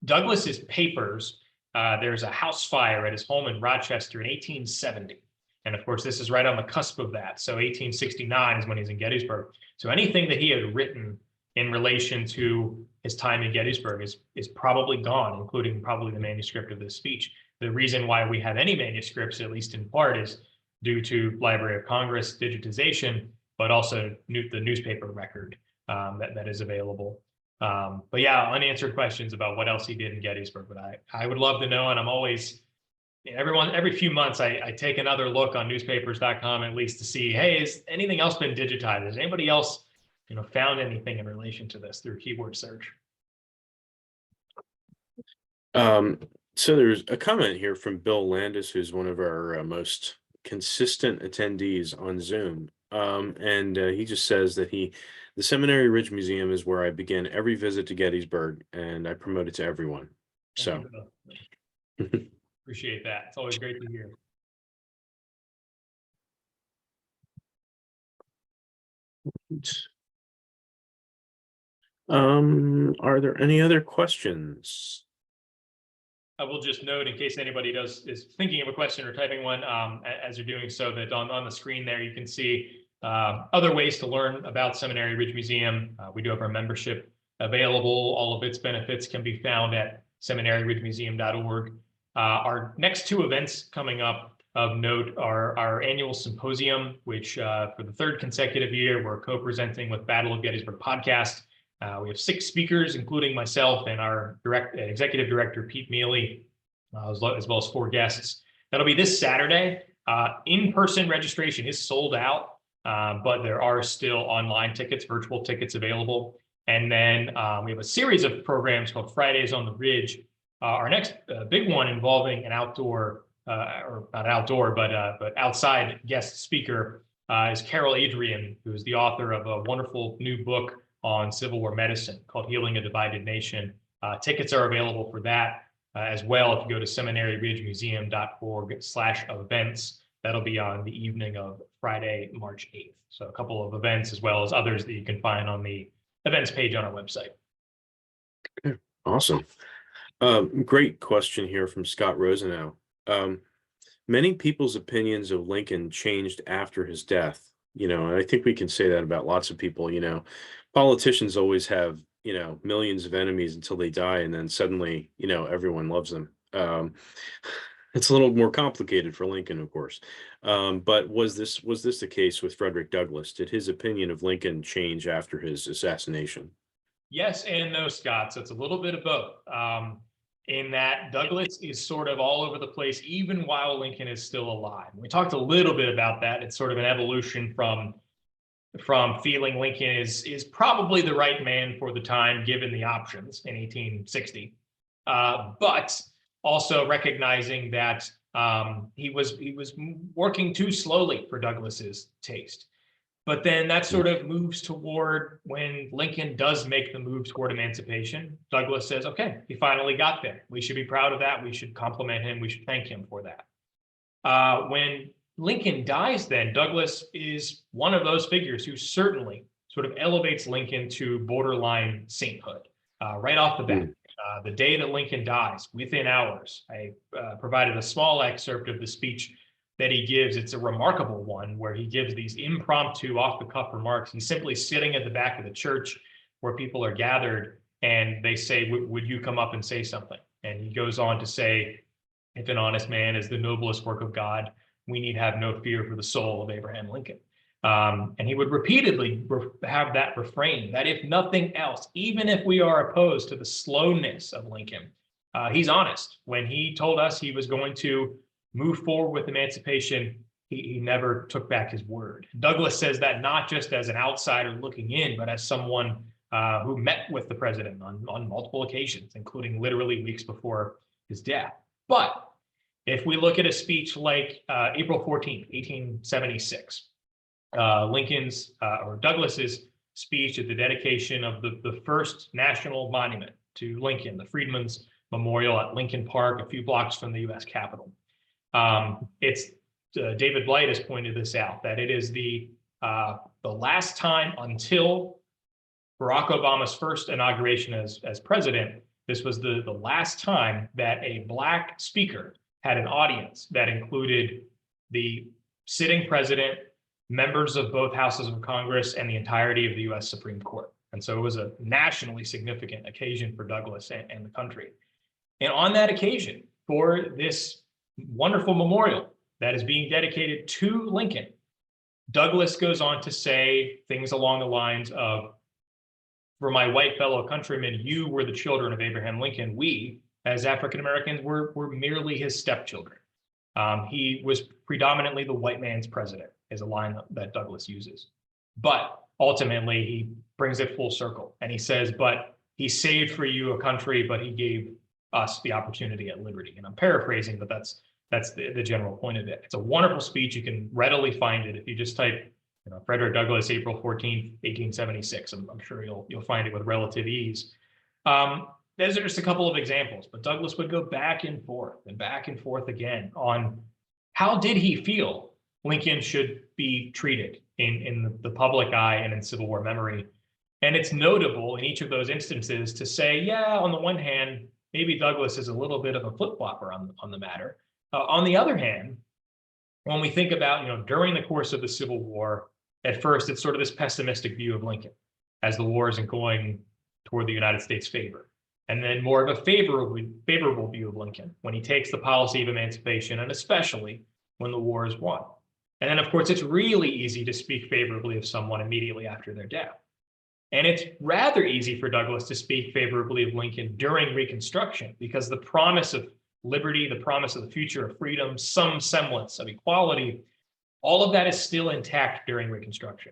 Douglas's papers, there's a house fire at his home in Rochester in 1870. And of course, this is right on the cusp of that. So 1869 is when he's in Gettysburg. So anything that he had written in relation to his time in Gettysburg is probably gone, including probably the manuscript of this speech. The reason why we have any manuscripts, at least in part, is due to Library of Congress digitization, but also the newspaper record that is available. But yeah, unanswered questions about what else he did in Gettysburg. But I would love to know, and I'm always every few months I take another look on newspapers.com at least to see, hey, has anything else been digitized? Has anybody else found anything in relation to this through keyword search? So there's a comment here from Bill Landis, who's one of our most consistent attendees on Zoom. And he just says that the Seminary Ridge Museum is where I begin every visit to Gettysburg, and I promote it to everyone. So appreciate that. It's always great to hear. Are there any other questions? I will just note, in case anybody is thinking of a question or typing one, as you're doing so, that on the screen there you can see other ways to learn about Seminary Ridge Museum. We do have our membership available. All of its benefits can be found at seminaryridgemuseum.org. Our next two events coming up of note are our annual symposium, which for the third consecutive year, we're co-presenting with Battle of Gettysburg podcast. We have 6 speakers, including myself and our executive director, Pete Mealy, as well as 4 guests. That'll be this Saturday. In-person registration is sold out, but there are still online tickets, virtual tickets available. And then we have a series of programs called Fridays on the Ridge. Our next big one involving an outdoor, or not outdoor, but outside guest speaker is Carol Adrian, who is the author of a wonderful new book on Civil War medicine called Healing a Divided Nation. Tickets are available for that as well if you go to seminaryridgemuseum.org/events. That'll be on the evening of Friday, March 8th. So a couple of events as well as others that you can find on the events page on our website. Okay, awesome. Great question here from Scott Rosenau. Many people's opinions of Lincoln changed after his death. And I think we can say that about lots of people. Politicians always have, millions of enemies until they die, and then suddenly, everyone loves them. It's a little more complicated for Lincoln, of course. But was this the case with Frederick Douglass? Did his opinion of Lincoln change after his assassination? Yes and no, Scott. So it's a little bit of both. In that Douglass is sort of all over the place, even while Lincoln is still alive. We talked a little bit about that. It's sort of an evolution from feeling Lincoln is probably the right man for the time, given the options in 1860, but also recognizing that he was working too slowly for Douglas's taste. But then that sort of moves toward when Lincoln does make the move toward emancipation. Douglass says, okay, he finally got there. We should be proud of that. We should compliment him. We should thank him for that. When Lincoln dies, then Douglass is one of those figures who certainly sort of elevates Lincoln to borderline sainthood right off the bat. The day that Lincoln dies, within hours, I provided a small excerpt of the speech that he gives. It's a remarkable one where he gives these impromptu off-the-cuff remarks. He's simply sitting at the back of the church where people are gathered, and they say, would you come up and say something? And he goes on to say, if an honest man is the noblest work of God, we need have no fear for the soul of Abraham Lincoln. And he would repeatedly have that refrain that if nothing else, even if we are opposed to the slowness of Lincoln, he's honest. When he told us he was going to move forward with emancipation, he never took back his word. Douglas says that not just as an outsider looking in, but as someone who met with the president on multiple occasions, including literally weeks before his death. But if we look at a speech like April 14th, 1876, Lincoln's or Douglas's speech at the dedication of the first national monument to Lincoln, the Freedmen's Memorial at Lincoln Park, a few blocks from the U.S. Capitol. It's David Blight has pointed this out, that it is the last time until Barack Obama's first inauguration as president, this was the last time that a Black speaker had an audience that included the sitting president, members of both houses of Congress, and the entirety of the U.S. Supreme Court. And so it was a nationally significant occasion for Douglas and the country. And on that occasion, for this wonderful memorial that is being dedicated to Lincoln, Douglas goes on to say things along the lines of, for my white fellow countrymen, you were the children of Abraham Lincoln. We, as African Americans, were merely his stepchildren. He was predominantly the white man's president, is a line that Douglas uses. But ultimately, he brings it full circle. And he says, but he saved for you a country, but he gave us the opportunity at liberty. And I'm paraphrasing, but that's the general point of it. It's a wonderful speech. You can readily find it if you just type Frederick Douglass, April 14th, 1876. I'm sure you'll find it with relative ease. Those are just a couple of examples, but Douglas would go back and forth again on how did he feel Lincoln should be treated in the public eye and in Civil War memory. And it's notable in each of those instances to say, yeah, on the one hand, maybe Douglas is a little bit of a flip-flopper on the matter. On the other hand, when we think about, during the course of the Civil War, at first, it's sort of this pessimistic view of Lincoln as the war isn't going toward the United States' favor. And then more of a favorable view of Lincoln when he takes the policy of emancipation, and especially when the war is won. And then, of course, it's really easy to speak favorably of someone immediately after their death. And it's rather easy for Douglas to speak favorably of Lincoln during Reconstruction, because the promise of liberty, the promise of the future of freedom, some semblance of equality, all of that is still intact during Reconstruction.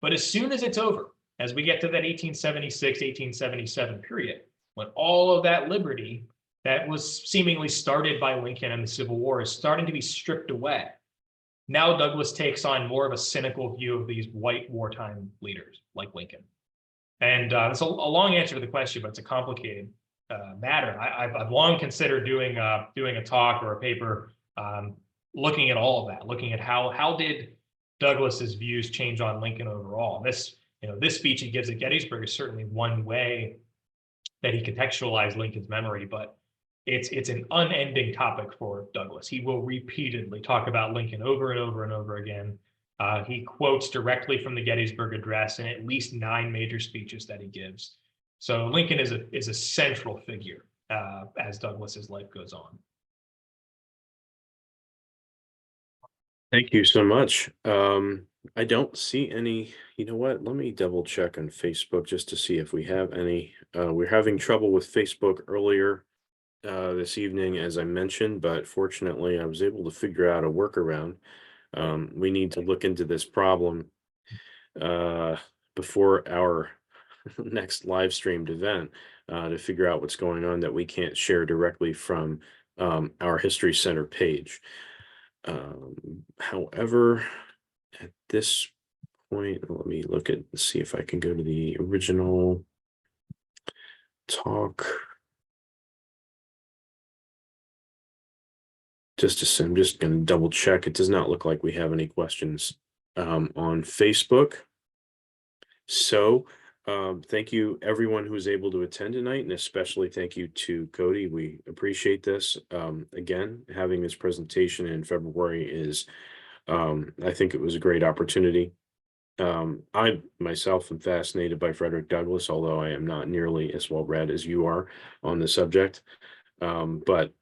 But as soon as it's over, as we get to that 1876, 1877 period, when all of that liberty that was seemingly started by Lincoln and the Civil War is starting to be stripped away, now Douglas takes on more of a cynical view of these white wartime leaders like Lincoln. And it's a long answer to the question, but it's a complicated matter. I've long considered doing a talk or a paper looking at all of that, looking at how did Douglas's views change on Lincoln overall. This speech he gives at Gettysburg is certainly one way that he contextualized Lincoln's memory, but it's an unending topic for Douglas. He will repeatedly talk about Lincoln over and over and over again. He quotes directly from the Gettysburg Address in at least 9 major speeches that he gives. So Lincoln is a central figure as Douglas's life goes on. Thank you so much. I don't see any, let me double check on Facebook just to see if we have any. We're having trouble with Facebook earlier this evening, as I mentioned, but fortunately I was able to figure out a workaround. We need to look into this problem before our next live streamed event to figure out what's going on that we can't share directly from our History Center page. However, at this point, let me see if I can go to the original talk. I'm just going to double check. It does not look like we have any questions on Facebook. So thank you everyone who was able to attend tonight, and especially thank you to Codie. We appreciate this. Again, having this presentation in February is, I think it was a great opportunity. I myself am fascinated by Frederick Douglass, although I am not nearly as well read as you are on the subject. But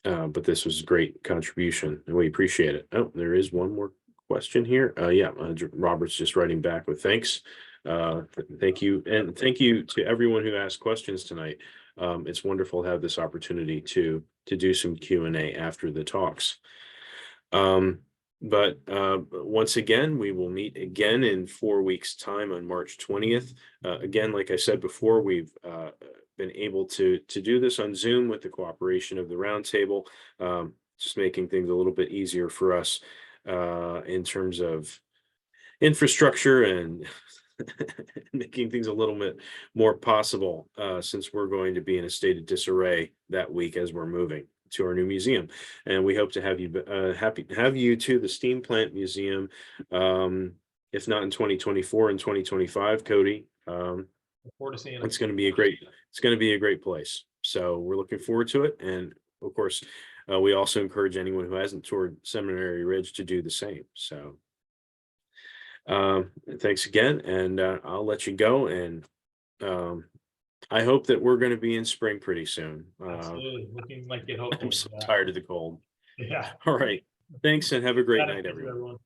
this was a great contribution and we appreciate it. Oh, there is one more question here. Yeah, Robert's just writing back with thanks. Thank you. And thank you to everyone who asked questions tonight. It's wonderful to have this opportunity to do some Q&A after the talks. But once again, we will meet again in 4 weeks' time on March 20th. Again, like I said before, we've been able to do this on Zoom with the cooperation of the Roundtable, just making things a little bit easier for us in terms of infrastructure and making things a little bit more possible since we're going to be in a state of disarray that week as we're moving to our new museum. And we hope to have you have you to the Steam Plant Museum, if not in 2024, in 2025, Codie. Look forward to seeing It's it. going to be a great place. So we're looking forward to it. And of course, we also encourage anyone who hasn't toured Seminary Ridge to do the same. So thanks again, and I'll let you go. And I hope that we're going to be in spring pretty soon. Absolutely. Looking like it, I'm hopefully. so Yeah. tired of the cold. Yeah. All right. Thanks and have a great Got it. night, Thank you, everyone. everyone.